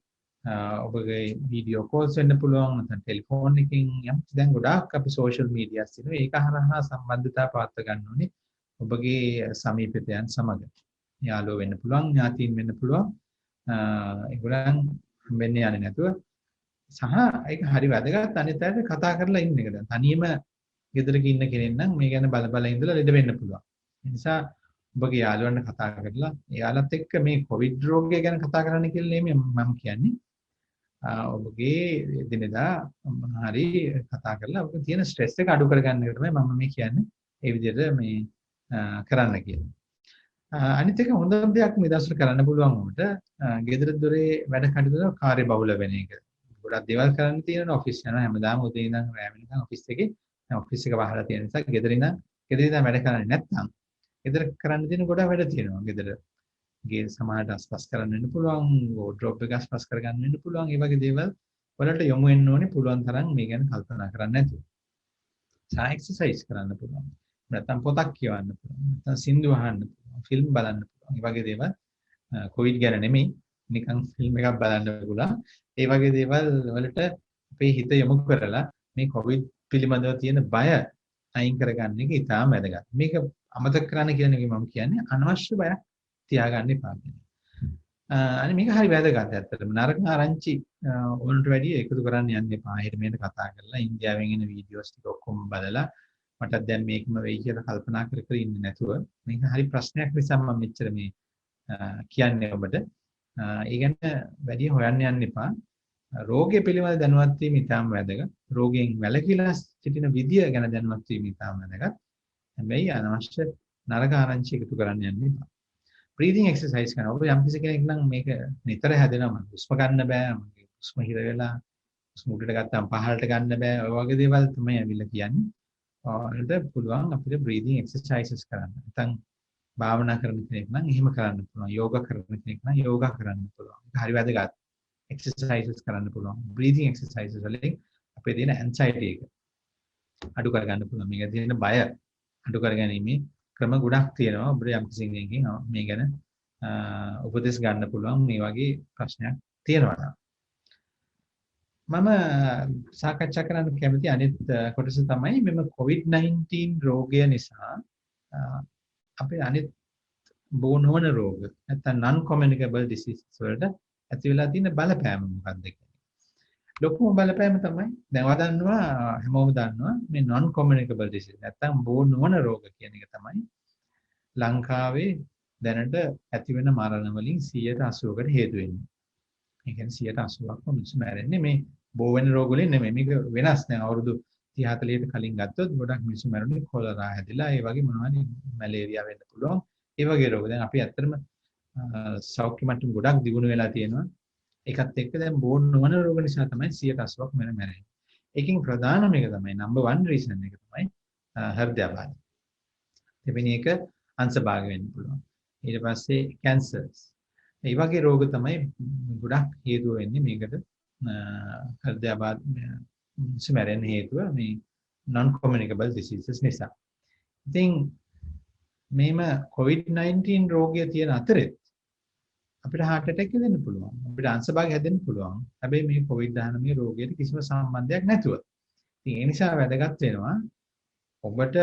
ඔබගේ වීඩියෝ කෝල්ස් වෙන්න පුළුවන් නැත්නම් ටෙලිෆෝන් එකකින් දැන් ගොඩාක් අපි social media තියෙනවා. ඒක හරහා සම්බන්ධතාව පවත්වා ගන්න ඕනේ ඔබගේ සමීපිතයන් සමග. යාළුවෝ වෙන්න පුළුවන්, ඥාතීන් වෙන්න පුළුවන්. ඒගොල්ලන් හම්බෙන්නේ යන්නේ නැතුව සහ ඒක හරි වැදගත් අනිත් අයට කතා කරලා ඉන්න එක. දැන් තනියම ගෙදරක ඉන්න කෙනෙක් නම් මේ ගැන බල ඉඳලා ලෙඩ වෙන්න පුළුවන්. ඒ නිසා ඔබගේ යාළුවන්ට කතා කරලා එයාලත් එක්ක මේ කොවිඩ් රෝගය ගැන කතා කරන්න කියලා නෙමෙයි මම කියන්නේ. ඔබගේ දිනදා හරි කතා කරලා ඔබගේ තියෙන ස්ට්‍රෙස් එක අඩු කරගන්න එක තමයි මම මේ කියන්නේ. ඒ විදිහට මේ කරන්න කියලා. අනිත් එක හොඳම දෙයක් මේ දවස්වල කරන්න පුළුවන් උන්ට ගෙදර දොරේ වැඩ කටයුතු කාර්ය බහුල වෙන එක. ගොඩක් දේවල් කරන්න තියෙනවා ඔෆිස් යනවා හැමදාම උදේ ඉඳන් රැ වෙනකන් ඔෆිස් එකේ ඔෆිස් එක වහලා තියෙන නිසා ගෙදර ඉඳන් වැඩ කරන්නේ නැත්නම් ගෙදර කරන්න තියෙන ගොඩක් වැඩ තියෙනවා. ගෙදර ගේ සමාජයට අස්පස් කරන්න වෙන්න පුළුවන්, වෝඩ්‍රොප් එක අස්පස් කරගන්න වෙන්න පුළුවන්. ඒ වගේ දේවල් වලට යොමු වෙන්න ඕනේ පුළුවන් තරම් මේ ගැන කල්පනා කරන්න නැතුව. එක්සර්සයිස් කරන්න පුළුවන්. නැත්නම් පොතක් කියවන්න පුළුවන්. නැත්නම් සින්දු අහන්න පුළුවන්. ෆිල්ම් බලන්න පුළුවන්. මේ වගේ දේවල් කොවිඩ් ගැන නෙමෙයි නිකන් ෆිල්ම් එකක් බලන්න පුළුවන්. ඒ වගේ දේවල් වලට අපේ හිත යොමු කරලා මේ කොවිඩ් පිළිබඳව තියෙන බය අයින් කරගන්න එක ඉතාම වැදගත්. මේක අමතක කරන්න කියන එක මම කියන්නේ අනවශ්‍ය බයක් තියාගන්න එපා කියන එක. අනේ මේක හරි වැදගත් ඇත්තටම. නරක ආරංචි වලට වැඩිය එකතු කරන්න යන්න එපා. එහෙට මෙහෙට කතා කරලා ඉන්දියාවෙන් එන වීඩියෝස් ටික ඔක්කොම බලලා මට දැන් මේකම වෙයි කියලා කල්පනා කර කර ඉන්නේ නැතුව මේක හරි ප්‍රශ්නයක් නිසා මම මෙච්චර මේ කියන්නේ ඔබට. ඒ ගැන වැඩි හොයන්න යන්න එපා. රෝගය පිළිබඳ දැනුවත් වීම ඉතාම වැදගත්. රෝගයෙන් වැළකීලා සිටින විදිය ගැන දැනුවත් වීම ඉතාම වැදගත්. හැබැයි අනවශ්‍ය නරක ආරංචි එකතු කරන්න යන්න එපා. breathing exercise කරනවා. ඔබ යම් කිසි කෙනෙක් නම් මේක නිතර හැදෙනවා. හුස්ම ගන්න බෑ. මගේ හුස්ම හිර වෙලා හුස්ම උඩට ගත්තාම පහළට ගන්න බෑ. ඔය වගේ දේවල් තමයි ඇවිල්ලා කියන්නේ. ඔයාලට පුළුවන් අපිට breathing exercises කරන්න. නැත්නම් භාවනා කරන කෙනෙක් නම් එහෙම කරන්න පුළුවන්. යෝගා කරන කෙනෙක් නම් යෝගා කරන්න පුළුවන්. ඒක හරි වැදගත්. exercises කරන්න පුළුවන්. breathing exercises වලින් අපේ තියෙන anxiety එක අඩු කර ගන්න පුළුවන්. මේක තියෙන බය අඩු කරගැනීමේ ක්‍රම ගොඩක් තියෙනවා. ඔබට යම් කිසි කෙනකින් මේ ගැන උපදෙස් ගන්න පුළුවන් මේ වගේ ප්‍රශ්නයක් තියෙනවා. මම සාකච්ඡා කරන්න කැමති අනිත් කොටස තමයි මෙම COVID-19 රෝගය නිසා අපේ අනිත් බෝ නොවන රෝග නැත්නම් non communicable diseases වලට ඇති වෙලා තියෙන බලපෑම මොකක්ද කියන්නේ. ලොකුම බලපෑම තමයි දැන් වදන්නවා හැමෝම දන්නවා මේ non communicable disease නැත්නම් බෝ නොවන රෝග කියන එක තමයි ලංකාවේ දැනට ඇති වෙන මරණ වලින් 80%කට හේතු වෙන්නේ. ඒ කියන්නේ 80%ක්ම මිනිස්සු මැරෙන්නේ මේ බෝ වෙන රෝග වලින් නෙමෙයි. මේක වෙනස්. දැන් අවුරුදු 30-40ට කලින් ගත්තොත් ගොඩක් මිනිස්සු මැරුණේ කොලරා හැදිලා ඒ වගේ මොනවද මැලේරියා වෙන්න පුළුවන්. ඒ වගේ රෝග. දැන් අපි ඇත්තටම සෞඛ්‍ය මට්ටම ගොඩක් දියුණු වෙලා තියෙනවා. ඒකත් එක්ක දැන් බෝ නොවන රෝග නිසා තමයි 80%ක් මැරෙන්නේ. ඒකෙන් ප්‍රධානම එක තමයි number 1 reason එක තමයි හෘදයාබාධ. දෙවෙනි එක අංශභාග වෙන්න පුළුවන්. ඊට පස්සේ cancers. මේ වගේ රෝග තමයි ගොඩක් හේතු වෙන්නේ මේකට හෘදයාබාධ මැරෙන්න හේතුව මේ non communicable diseases නිසා. ඉතින් මේම COVID-19 රෝගය තියෙන අතරේ අපිට heart attack හැදෙන්න පුළුවන්. අපිට අංශභාග හැදෙන්න පුළුවන්. හැබැයි මේ COVID-19 රෝගයට කිසිම සම්බන්ධයක් නැතුව. ඉතින් ඒ නිසා වැදගත් වෙනවා ඔබට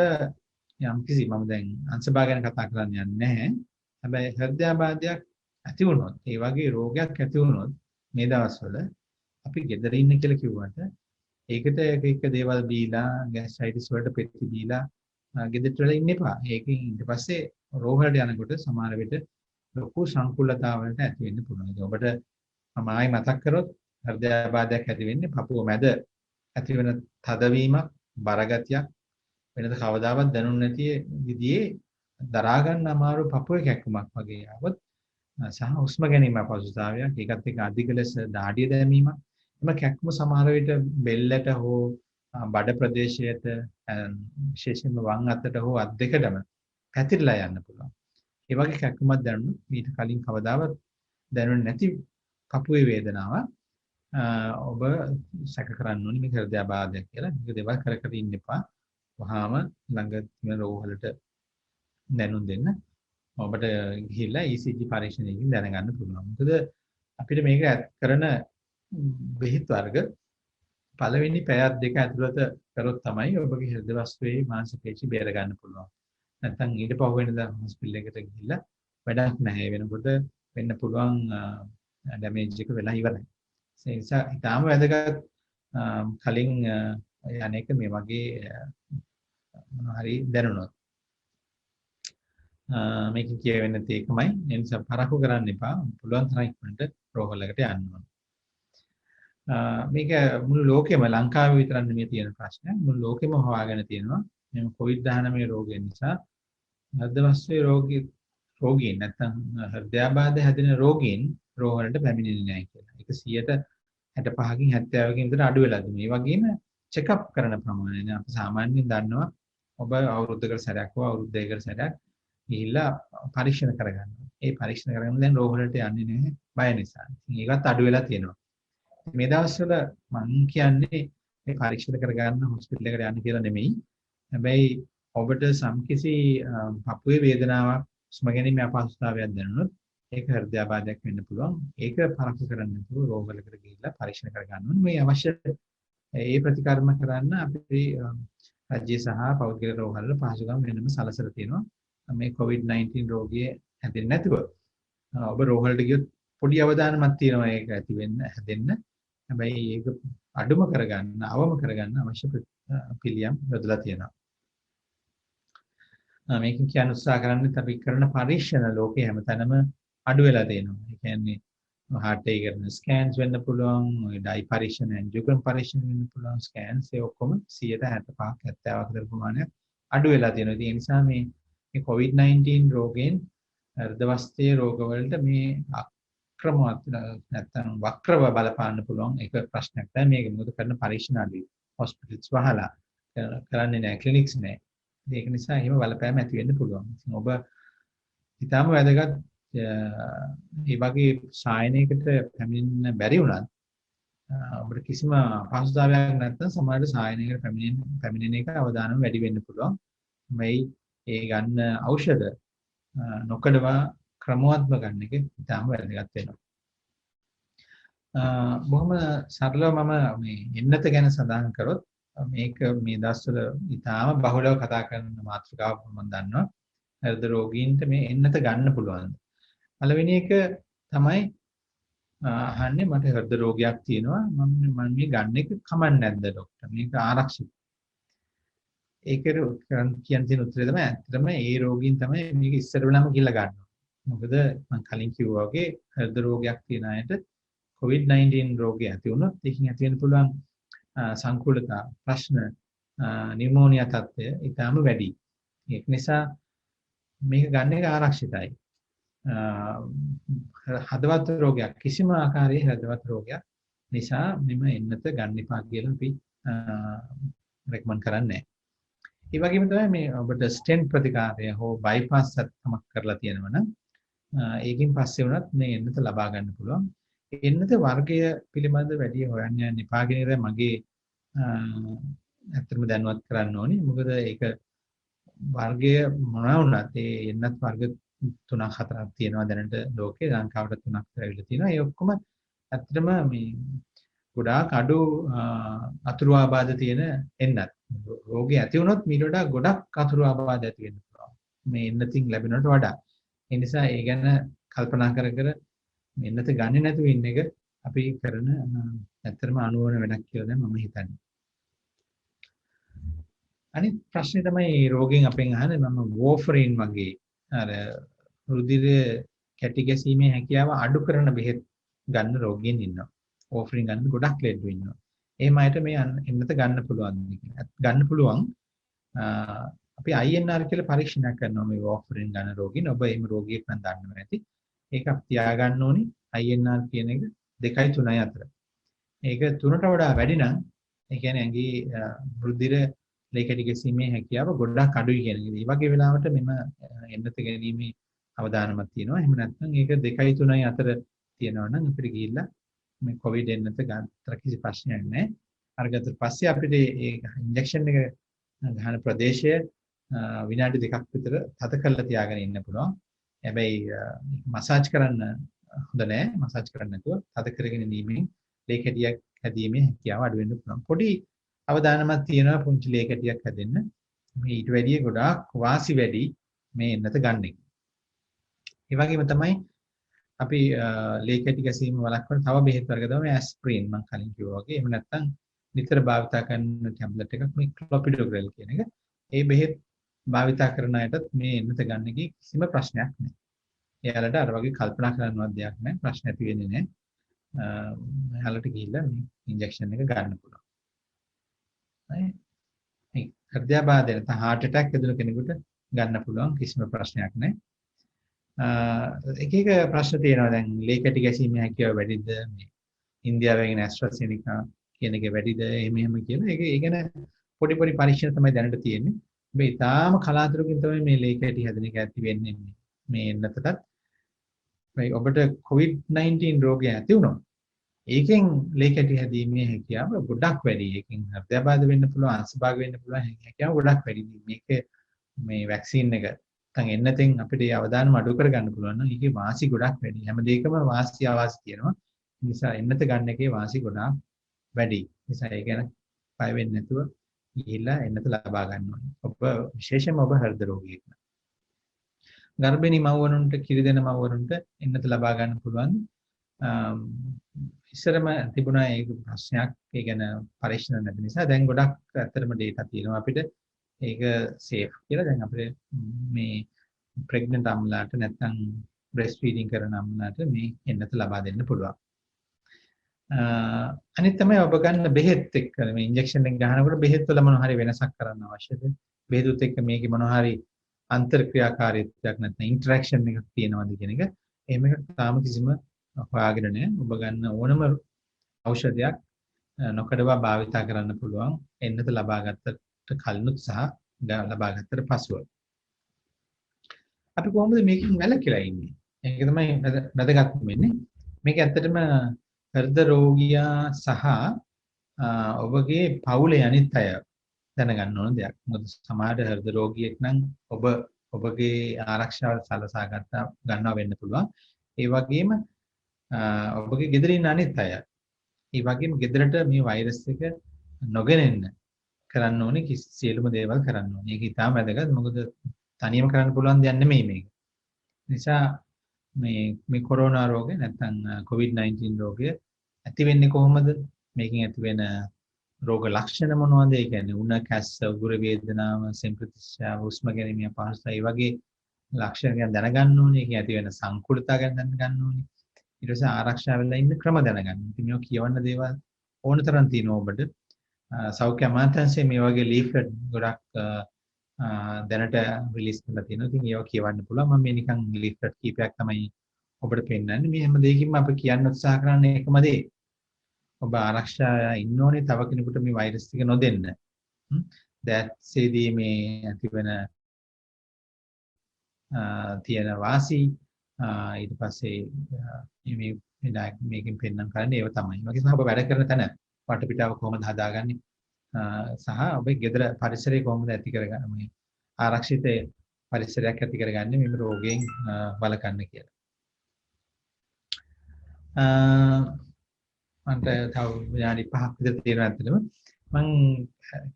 යම්කිසි මම දැන් අංශභාග ගැන කතා කරන්න යන්නේ නැහැ. හැබැයි හෘදයාබාධයක් ඇති වුණොත්, ඒ වගේ රෝගයක් ඇති වුණොත් මේ දවස්වල අපි ගෙදර ඉන්න කියලා කිව්වට ඒකට එක දේවල් බීලා, ગેස්ට්‍රයිටිස් වලට පෙති බීලා ගෙදරට වෙලා ඉන්න එපා. ඒකෙන් ඊට පස්සේ රෝග වලට යනකොට සමහර විට ලොකු සංකුලතාවලට ඇති වෙන්න පුළුවන්. ඒක ඔබට මම ආයි මතක් කරොත් හෘදයාබාධයක් ඇති වෙන්නේ පපුව මැද ඇති වෙන තදවීමක්, බරගතියක් වෙනද කවදාවත් දැනුන්නේ නැති විදිහේ දරා ගන්න අමාරු පපුවේ කැක්කුමක් වගේ ආවොත් සහ හුස්ම ගැනීම අපහසුතාවයක්, ඒකත් එක්ක අධික ලෙස දාඩිය දැමීමක්, එම කැක්කුම සමහර විට බෙල්ලට හෝ බඩ ප්‍රදේශයට විශේෂයෙන්ම වම් අතට හෝ අත් දෙකටම පැතිරලා යන්න පුළුවන්. ඒ වගේ කැක්කුමක් දැනුනොත් ඊට කලින් කවදාවත් දැනුනේ නැති පපුවේ වේදනාව ඔබ සැක කරන්න ඕනේ මේක හෘදයාබාධයක් කියලා. මේක දේවල් කර කර ඉන්න එපා. වහාම ළඟ තියෙන රෝග වලට දැනුම් දෙන්න. ඔබට ගිහිල්ලා ECG පරීක්ෂණයකින් දැනගන්න පුළුවන්. මොකද අපිට මේක කරන බෙහෙත් වර්ග පළවෙනි පැයක් දෙක ඇතුළත කරොත් තමයි ඔබගේ හෘද වස්තුවේ මාංශ පේශි බේර ගන්න පුළුවන්. නැත්නම් ඊට පහුවෙනිදා හොස්පිටල් එකට ගිහිල්ලා වැඩක් නැහැ. වෙනකොට වෙන්න පුළුවන් ඩැමේජ් එක වෙලා ඉවරයි. ඒ නිසා ඊටාම වැදගත් කලින් අනේක මේ වගේ මොනවා හරි දැනුණොත් මේක කියවෙන්නේ ඒකමයි. ඒ නිසා පරක්කු කරන්න එපා. පුළුවන් තරම් ඉක්මනට රෝහලකට යන්න ඕන. මේක මුළු ලෝකෙම ලංකාවේ විතරක් නෙමෙයි තියෙන ප්‍රශ්නයක්. මුළු ලෝකෙම හොයාගෙන තියෙනවා. මේ COVID-19 රෝගය නිසා හෘද වස්තුවේ රෝගීන් නැත්නම් හෘදයාබාධ හැදෙන රෝගීන් රෝහලට පැමිණෙන්නේ නැහැ කියලා. ඒක 65කින් 70කින් විතර අඩු වෙලා තියෙනවා. මේ වගේම චෙක්අප් කරන ප්‍රමාණය අපි සාමාන්‍යයෙන් දන්නවා ඔබ අවුරුද්දකට සැරයක් හෝ අවුරුදු දෙකකට සැරයක් ගිහිල්ලා පරීක්ෂණ කරගන්නවා. ඒ පරීක්ෂණ කරගෙන දැන් රෝහලට යන්නේ නැහැ බය නිසා. ඉතින් ඒකත් අඩු වෙලා තියෙනවා. මේ දවස්වල මම කියන්නේ මේ පරීක්ෂණ කරගන්න හොස්පිටල් එකට යන්න කියලා නෙමෙයි. හැබැයි ඔබට සම්කිසි පපුවේ වේදනාවක් හුස්ම ගැනීමේ අපහසුතාවයක් දැනුනොත් ඒක හෘදයාබාධයක් වෙන්න පුළුවන්. ඒක පරීක්ෂා කරන්න නැතුව රෝහලකට ගිහිල්ලා පරීක්ෂණ කරගන්න ඕනේ. මේ අවශ්‍ය ඒ ප්‍රතිකර්ම කරන්න අපේ රාජ්‍ය සහ පෞද්ගලික රෝහල්වල පහසුකම් වෙනම සලසලා තියෙනවා. මේ COVID-19 රෝගිය හැදෙන්නේ නැතුව ඔබ රෝහලට ගියොත් පොඩි අවදානමක් තියෙනවා ඒක ඇති වෙන්න හැදෙන්න. හැබැයි ඒක අඩුම කරගන්න, අවම කරගන්න අවශ්‍ය පිළියම් යොදලා තියෙනවා. මේකෙන් කියන උත්සාහ කරන්නේ අපි කරන පරීක්ෂණ ලෝකේ හැමතැනම අඩු වෙලා තියෙනවා. ඒ කියන්නේ heart එක කරන scans වෙන්න පුළුවන්, ඔය ඩයි පරීක්ෂණ, angiogram පරීක්ෂණ වෙන්න පුළුවන් scans ඒ ඔක්කොම 65%ක් 70ක් විතර ප්‍රමාණයක් අඩු වෙලා තියෙනවා. ඒ නිසා මේ COVID-19 රෝගයෙන් හෘද වස්තුවේ රෝගවලට මේ අක්‍රමවත් නැත්නම් වක්‍රව බලපාන්න පුළුවන් එක ප්‍රශ්නයක් තමයි මේක. මොකද කරන පරීක්ෂණ අඩුයි. හොස්පිටල්ස් වහලා කරන්නේ නැහැ, ක්ලිනික්ස් නැහැ. ඒක නිසා එහෙම බලපෑම ඇති වෙන්න පුළුවන්. ඉතින් ඔබ ඊටම වැදගත් මේ වගේ සායනයකට පැමිණෙන්න බැරි වුණත් ඔබට කිසිම අපහසුතාවයක් නැත්නම් සමහරවිට සායනයකට පැමිණෙන එක අවදානම වැඩි වෙන්න පුළුවන්. මේ ඒ ගන්න ඖෂධ නොකඩවා ක්‍රමවත්ව ගන්න එක ඉතාම වැදගත් වෙනවා. බොහොම සරලව මම මේ එන්නත ගැන සඳහන් කරොත් මේක මේ දවස්වල ඉතාම බහුලව කතා කරන මාතෘකාවක් මම දන්නවා. හෘද රෝගීන්ට මේ එන්නත ගන්න පුළුවන්. පළවෙනි එක තමයි අහන්නේ මට හෘද රෝගයක් තියෙනවා මම මේ ගන්න එක කමන්නේ නැද්ද ડોක්ටර්? මේක ආරක්ෂිත. ඒකට කියන්න තියෙන උත්තරය තමයි ඇත්තටම ඒ රෝගීන් තමයි මේක ඉස්සර වෙලාම ගිහලා ගන්නවා. මොකද මම කලින් කිව්වා වගේ හෘද රෝගයක් තියෙන අයට COVID-19 රෝගය ඇති වුණොත් ඒකින් ඇති වෙන්න පුළුවන් සංකූලතා ප්‍රශ්න නියුමෝනියා තත්ත්වය ඊටම වැඩි. ඒක නිසා මේක ගන්න එක ආරක්ෂිතයි. හදවත් රෝගයක් කිසිම ආකාරයේ හදවත් රෝගයක් නිසා මෙම එන්නත ගන්න එපා කියලා අපි රෙකමන්ඩ් කරන්නේ. ඒ වගේම තමයි මේ ඔබට ස්ටෙන්ට් ප්‍රතිකාරය හෝ බයිපාස් සත්‍යමක් කරලා තියෙනවා නම් ඒකෙන් පස්සේ වුණත් මේ එන්නත ලබා ගන්න පුළුවන්. එන්නත වර්ගය පිළිබඳ වැඩි හොයන්න යන්න එපා කියන එක මගේ ඇත්තටම දැනුවත් කරන්න ඕනේ. මොකද ඒක වර්ගය මොනවා වුණත් ඒ එන්නත් වර්ග 3ක් 4ක් තියෙනවා දැනට ලෝකේ. ලංකාවට 3ක් ඇවිල්ලා තියෙනවා. ඒ ඔක්කොම ඇත්තටම මේ ගොඩාක් අඩු අතුරු ආබාධ තියෙන එන්නත්. රෝගය ඇති වුණොත් මීට වඩා ගොඩක් අතුරු ආබාධ ඇති වෙන්න පුළුවන්. මේ එන්නතින් ලැබෙනවට වඩා. ඒ නිසා ඒ ගැන කල්පනා කර කර එන්නත ගන්නේ නැතුව ඉන්න එක අපි කරන ඇත්තටම අනුවන වැඩක් කියලා දැන් මම හිතන්නේ. අනිත් ප්‍රශ්නේ තමයි රෝගීන් අපෙන් අහන්නේ මම වෝෆරින් වගේ අර රුධිර කැටි ගැසීමේ හැකියාව අඩු කරන බෙහෙත් ගන්න රෝගීන් ඉන්නවා. වෝෆරින් ගන්න ගොඩක් ලෙඩ ඉන්නවා. එහෙම අයට මේ එන්නත ගන්න පුළුවන් ගන්න පුළුවන්. අපි INR කියලා පරීක්ෂණයක් කරනවා මේ වෝෆරින් ගන්න රෝගීන්. ඔබ එහෙම රෝගියෙක් නම් දන්නවා ඇති. ඒක අපි තියාගන්න ඕනි INR කියන එක 2යි 3යි අතර. ඒක 3ට වඩා වැඩි නම් ඒ කියන්නේ ඇඟේ රුධිර ලේකටි ගැසීමේ හැකියාව ගොඩක් අඩුයි කියන එක. මේ වගේ වෙලාවට මෙම එන්නත ගැනීමේ අවදානමක් තියෙනවා. එහෙම නැත්නම් ඒක 2යි 3යි අතර තියෙනවා නම් අපිට ගිහිල්ලා මේ කොවිඩ් එන්නත ගන්න කිසි ප්‍රශ්නයක් නැහැ. අරගත්තට පස්සේ අපිට ඒ ඉන්ජෙක්ෂන් එක ගන්න ප්‍රදේශය විනාඩි 2ක් විතර තද කරලා තියාගෙන ඉන්න පුළුවන්. හැබැයි මසාජ් කරන්න හොඳ නැහැ. මසාජ් කරන්න නැතුව තද කරගෙන ඉඳීමෙන් ලේ කැටියක් හැදීමේ හැකියාව අඩු වෙන්න පුළුවන්. පොඩි අවදානමක් තියෙනවා පුංචි ලේ කැටියක් හැදෙන්න. මේ ඊට වැඩිය ගොඩාක් වාසි වැඩි මේ එන්නත ගන්න එක. ඒ වගේම තමයි අපි ලේ කැටි ගැසීම වළක්වන තව බෙහෙත් වර්ග තමයි ඇස්ප්‍රින් මම කලින් කිව්වා වගේ. එහෙම නැත්නම් නිතර භාවිතා කරන ටැබ්ලට් එකක් මේ ක්ලොපිඩෝග්‍රෙල් කියන එක. ඒ බෙහෙත් භාවිතා කරන අයටත් මේ එන්නත ගන්න එකේ කිසිම ප්‍රශ්නයක් නැහැ. එයාලට අර වගේ කල්පනා කරන්නවත් දෙයක් නැහැ. ප්‍රශ්න ඇති වෙන්නේ නැහැ. එයාලට ගිහිල්ලා මේ ඉන්ජෙක්ෂන් එක ගන්න පුළුවන්. හරි. මේ හෘදයාබාධය නැත්නම් heart attack ඇතුළු කෙනෙකුට ගන්න පුළුවන් කිසිම ප්‍රශ්නයක් නැහැ. එක එක ප්‍රශ්න තියෙනවා දැන් ලේ කැටි ගැසීමේ හැකියාව වැඩිද මේ ඉන්දියාවෙන් ඇස්ට්‍රාසෙනිකා කියන එක වැඩිද එහෙම කියලා ඒක ගැන පොඩි පරීක්ෂණ තමයි දැනට තියෙන්නේ. මේ ඊටාම කලාතුරකින් තමයි මේ ලේ කැටි හැදෙන එක ඇති වෙන්නේ මේ එන්නතටත්. මේ ඔබට COVID-19 රෝගය ඇති වුණොත් ඒකෙන් ලේ කැටි හැදීමේ හැකියාව ගොඩක් වැඩි. ඒකෙන් හෘදයාබාධ වෙන්න පුළුවන්, අංශභාග වෙන්න පුළුවන් හැකියාව ගොඩක් වැඩි. මේක මේ වැක්සින් එක නැත්නම් එන්නතෙන් අපිට ඒ අවදානම අඩු කරගන්න පුළුවන් නම් ඒකේ වාසි ගොඩක් වැඩි. හැම දෙයකම වාසි අවාසි තියෙනවා. ඒ නිසා එන්නත ගන්න එකේ වාසි ගොඩාක් වැඩි. ඒ නිසා ඒ ගැන බය වෙන්නේ නැතුව ගිහිල්ලා එන්නත ලබා ගන්න ඕනේ. ඔබ විශේෂයෙන්ම ඔබ හෘද රෝගියෙක් නම්. ගර්භිණී මව්වරුන්ට කිරි දෙන මව්වරුන්ට එන්නත ලබා ගන්න පුළුවන්. ඉස්සරම තිබුණා ඒක ප්‍රශ්නයක්. ඒ ගැන පරීක්ෂණ නැති නිසා දැන් ගොඩක් ඇත්තටම data තියෙනවා අපිට. ඒක සේෆ් කියලා දැන් අපිට මේ ප්‍රෙග්නන්ට් අම්මලාට නැත්නම් බ්‍රෙස්ට් ෆීඩින් කරන අම්මලාට මේ එන්නත ලබා දෙන්න පුළුවන්. අනිත් තමයි ඔබ ගන්න බෙහෙත් එක්ක මේ ඉන්ජෙක්ෂන් එක ගන්නකොට බෙහෙත් වල මොනවා හරි වෙනසක් කරන්න අවශ්‍යද? බෙහෙතුත් එක්ක මේකේ මොනවා හරි අන්තර්ක්‍රියාකාරීත්වයක් නැත්නම් ඉන්ටරැක්ෂන් එකක් තියෙනවද කියන එක එහෙම එකක් තාම කිසිම හොයාගෙන නැහැ. ඔබ ගන්න ඕනම ඖෂධයක් නොකඩවා භාවිතා කරන්න පුළුවන් එන්නත ලබා ගත්තට කලිනුත් සහ ලබා ගත්තට පසුව. අපි කොහොමද මේකෙන් වැළකීලා ඉන්නේ? ඒක තමයි වැදගත්ම වෙන්නේ. මේක ඇත්තටම හෘද රෝගියා සහ ඔබගේ පවුලේ අනිත් අය දැනගන්න ඕන දෙයක්. මොකද සමහර හෘද රෝගියෙක් නම් ඔබගේ ආරක්ෂාව සලසා ගන්නවා වෙන්න පුළුවන්. ඒ වගේම ඔබගේ ගෙදර ඉන්න අනිත් අය. ඒ වගේම ගෙදරට මේ වෛරස් එක නොගෙනෙන්න කරන්න ඕනේ සියලුම දේවල් කරන්න ඕනේ. ඒක ඉතාම වැදගත්. මොකද තනියම කරන්න පුළුවන් දෙයක් නෙමෙයි මේක. නිසා මේ කොරෝනා රෝගය නැත්නම් COVID-19 රෝගය ඇති වෙන්නේ කොහොමද? මේකෙන් ඇති වෙන රෝග ලක්ෂණ මොනවද? ඒ කියන්නේ උණ කැස්ස, උගුර වේදනාව, සෙම්ප්‍රතිශ්‍යාව, හුස්ම ගැනීම අපහසුතාව, ඒ වගේ ලක්ෂණ ගැන දැනගන්න ඕනේ. ඒකෙන් ඇති වෙන සංකූලතා ගැන දැනගන්න ඕනේ. ඊට පස්සේ ආරක්ෂා වෙලා ඉන්න ක්‍රම දැනගන්න. ඉතින් මේක කියවන්න දේවල් ඕන තරම් තියෙනවා ඔබට. සෞඛ්‍ය අමාත්‍යාංශයේ මේ වගේ ලීෆ්ලට් ගොඩක් දැනට රිලීස් කරලා තියෙනවා. ඉතින් ඒවා කියවන්න පුළුවන්. මම මේ නිකන් ලීෆ්ලට් කීපයක් තමයි ඔබට පෙන්නන්නේ. මේ හැම දෙයකින්ම අපි කියන්න උත්සාහ කරන්නේ එකම දේ. ඔබ ආරක්ෂා ඉන්න ඕනේ තව කෙනෙකුට මේ වෛරස් එක නොදෙන්න. දැත්සේදී මේ ඇති වෙන තියෙන වාසි ඊට පස්සේ මේකෙන් පෙන්වන්න කරන්නේ ඒව තමයි. මගේ සහ ඔබ වැඩ කරන තැන වටපිටාව කොහොමද හදාගන්නේ සහ ඔබේ ගෙදර පරිසරය කොහොමද ඇති කරගන්නේ මේ ආරක්ෂිත පරිසරයක් ඇති කරගන්නේ මේ රෝගයෙන් වළක්වන්න කියලා. මන්ට තව විනාඩි 5ක් විතර තියෙනවා ඇත්තටම. මම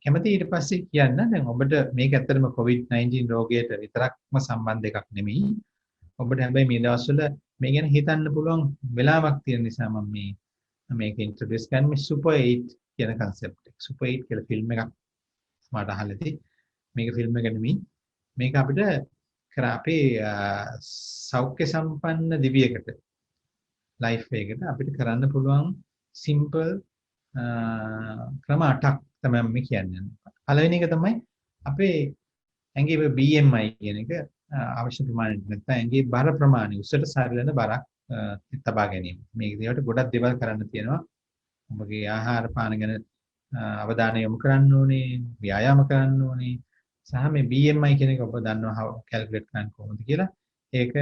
කැමති ඊට පස්සේ කියන්න දැන් ඔබට මේක ඇත්තටම COVID-19 රෝගයට විතරක්ම සම්බන්ධ එකක් නෙමෙයි. ඔබට හැබැයි මේ දවස්වල මේ ගැන හිතන්න පුළුවන් වෙලාවක් තියෙන නිසා මම මේක ඉන්ට්‍රොඩියුස් කරන්නේ මේ Super 8 කියන concept එක. Super 8 කියලා ෆිල්ම් එකක් මට අහලා තියෙයි. මේක ෆිල්ම් එක නෙමෙයි. මේක අපිට අපේ සෞඛ්‍ය සම්පන්න දිවියකට ලයිෆ් එකකට අපිට කරන්න පුළුවන් සිම්පල් ක්‍රම 8ක් තමයි මම කියන්නේ. පළවෙනි එක තමයි අපේ ඇඟේ BMI කියන එක අවශ්‍ය ප්‍රමාණයට නැත්නම් ඇඟේ බර ප්‍රමාණය උසට සරිලන බරක් තබා ගැනීම. මේක දිහාට ගොඩක් දේවල් කරන්න තියෙනවා. ඔබගේ ආහාර පාන ගැන අවධානය යොමු කරන්න ඕනේ, ව්‍යායාම කරන්න ඕනේ. සහ මේ BMI කියන එක ඔබ දන්නවා කැල්කියුලේට් කරන්න කොහොමද කියලා. ඒක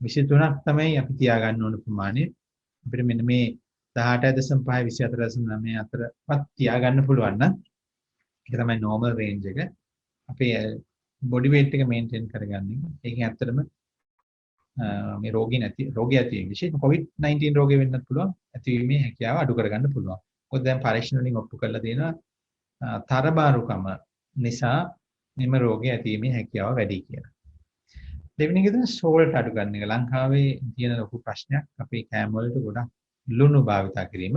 23ක් තමයි අපි තියාගන්න ඕන ප්‍රමාණය. අපිට මෙන්න මේ 18.5 24.9 අතරවත් තියාගන්න පුළුවන් නම් ඒක තමයි normal range එක. අපේ body weight එක maintain කරගන්න එක. ඒකෙන් ඇත්තටම මේ රෝගී ඇති විශේෂයෙන් COVID-19 රෝගය වෙන්නත් පුළුවන්. ඇතිවීමේ හැකියාව අඩු කරගන්න පුළුවන්. මොකද දැන් පරීක්ෂණ වලින් ඔප්පු කරලා තියෙනවා තරබාරුකම නිසා මෙම රෝගය ඇතිවීමේ හැකියාව වැඩි කියලා. දෙවෙනි එක තමයි salt අඩු කරන එක. ලංකාවේ තියෙන ලොකු ප්‍රශ්නයක් අපේ කෑම වලට ගොඩක් ලුණු භාවිතා කිරීම.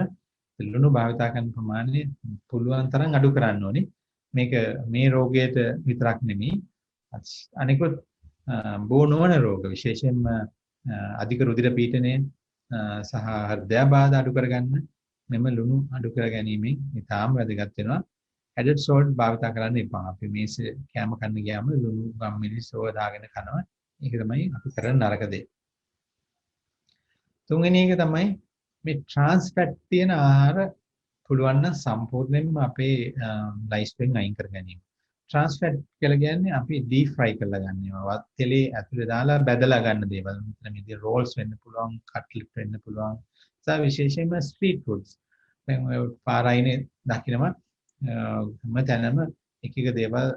ලුණු භාවිතා කරන ප්‍රමාණය පුළුවන් තරම් අඩු කරන්න ඕනේ. මේක මේ රෝගයට විතරක් නෙමෙයි අනිකුත් බෝ නොවන රෝග විශේෂයෙන්ම අධික රුධිර පීඩනය සහ හෘදයාබාධ අඩු කරගන්න මෙම ලුණු අඩු කර ගැනීමෙන් ඉතාම වැදගත් වෙනවා. added salt භාවිතා කරන්න එපා. අපි මේ කෑම කන්න ගියාම ලුණු ගම්මිරි සෝව දාගෙන කනවා. ඒක තමයි අපි කරන නරක දේ. තුන්වෙනි එක තමයි මේ trans fat තියෙන ආහාර පුළුවන් නම් සම්පූර්ණයෙන්ම අපේ ලයිෆ් එකෙන් අයින් කර ගැනීම. trans fat කියලා කියන්නේ අපි deep fry කරලා ගන්න ඒවා. තෙලේ ඇතුලේ දාලා බැදලා ගන්න දේවල්. මෙතන මේ rolls වෙන්න පුළුවන්, cutlet වෙන්න පුළුවන්. සහ විශේෂයෙන්ම street foods. දැන් ඔය පාරයිනේ දකින්නම හැම තැනම එක එක දේවල්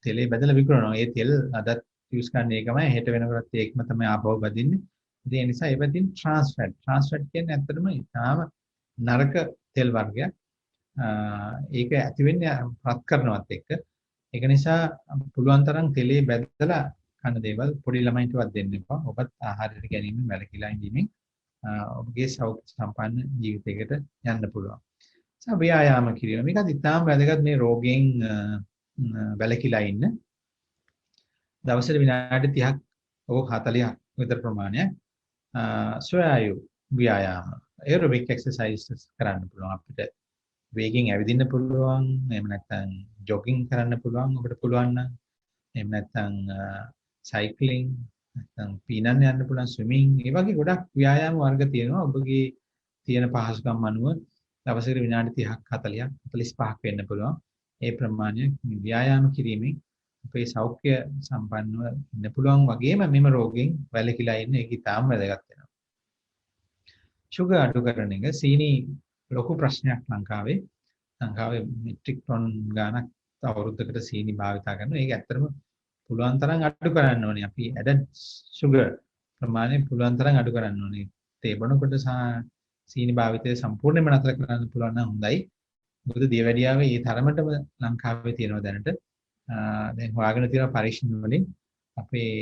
තෙලේ බැදලා විකුණනවා. ඒ තෙල් අදත් use කරන්නේ ඒකමයි. හෙට වෙනකොටත් ඒකම තමයි ආපහු බදින්නේ. ඒ නිසා ඒවදින් trans fat. trans fat කියන්නේ ඇත්තටම ඉතාම නරක තෙල් වර්ගයක්. ඒක ඇති වෙන්නේ රත් කරනවත් එක්ක. ඒක නිසා පුළුවන් තරම් තෙලේ බැදලා කන දේවල් පොඩි ළමයින්ටවත් දෙන්න එපා. ඔබත් ආහාරයට ගැනීමෙන් වැළකීලා ඉඳීමෙන් ඔබගේ සෞඛ්‍ය සම්පන්න ජීවිතයකට යන්න පුළුවන්. ව්‍යායාම කිරීම. මේකත් ඉතාම වැදගත් මේ රෝගයෙන් වැළකීලා ඉන්න. දවසට විනාඩි 30ක් ඕක 40ක් විතර ප්‍රමාණයක් සොයායු ව්‍යායාම aerobic exercises කරන්න පුළුවන් අපිට. වේගෙන් ඇවිදින්න පුළුවන්, එහෙම නැත්නම් ජොගින් කරන්න පුළුවන් ඔබට පුළුවන් නම්. එහෙම නැත්නම් සයික්ලින්, නැත්නම් පීනන්න යන්න පුළුවන්, ස්විමින්. ඒ වගේ ගොඩක් ව්‍යායාම වර්ග තියෙනවා. ඔබගේ තියෙන පහසුකම් අනුව දවසකට විනාඩි 30ක් 40ක් 45ක් වෙන්න පුළුවන්. ඒ ප්‍රමාණය ව්‍යායාම කිරීමෙන් අපේ සෞඛ්‍ය සම්පන්නව ඉන්න පුළුවන් වගේම මෙම රෝගයෙන් වැළකීලා ඉන්න ඒක ඉතාම වැදගත් වෙනවා. සුගර් අඩු කරන එක සීනි ලොකු ප්‍රශ්නයක් ලංකාවේ. ලංකාවේ මෙට්‍රික් ටොන් ගාණක් අවුරුද්දකට සීනි භාවිතා කරනවා. ඒක ඇත්තටම පුළුවන් තරම් අඩු කරන්න ඕනේ. අපි added sugar ප්‍රමාණය පුළුවන් තරම් අඩු කරන්න ඕනේ. තේ බොනකොට සහ සීනි භාවිතය සම්පූර්ණයෙන්ම නතර කරන්න පුළුවන් නම් හොඳයි. මොකද දියවැඩියාවේ මේ තරමටම ලංකාවේ තියෙනවා දැනට. දැන් හොයාගෙන තියෙන පරීක්ෂණ වලින් අපේ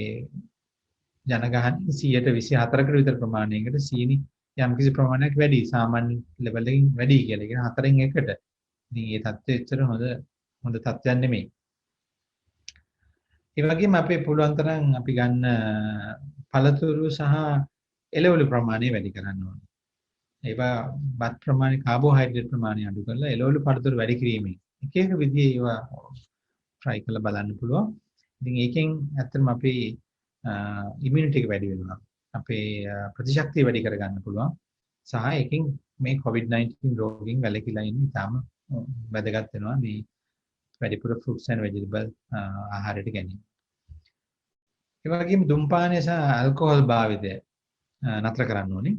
ජනගහනයේ 124කට විතර ප්‍රමාණයකට සීනි යම්කිසි ප්‍රමාණයක් වැඩි සාමාන්‍ය ලෙවල් එකකින් වැඩි කියලා. ඒ කියන්නේ 4න් 1කට. ඉතින් මේ தත්ත්වය ඇත්තට හොඳ තත්ත්වයක් නෙමෙයි. ඒ වගේම අපේ පුළුවන් තරම් අපි ගන්න පළතුරු සහ එළවලු ප්‍රමාණය වැඩි කරන්න ඕනේ. ඒවා බත් ප්‍රමාණය, කාබෝහයිඩ්‍රේට් ප්‍රමාණය අඩු කරලා එළවලු පළතුරු වැඩි කිරීමෙන් එක එක විදිහේ ඒවා try කරලා බලන්න පුළුවන්. ඉතින් ඒකෙන් ඇත්තටම අපේ immunity එක වැඩි වෙනවා. අපේ ප්‍රතිශක්තිය වැඩි කරගන්න පුළුවන්. සහ ඒකෙන් මේ COVID-19 රෝගයෙන් වැළකීලා ඉන්න ඉතාම වැදගත් වෙනවා මේ වැඩිපුර fruits and vegetable ආහාරයට ගැනීම. ඒ වගේම ධූමපානය සහ ඇල්කොහොල් භාවිතය නතර කරන්න ඕනේ.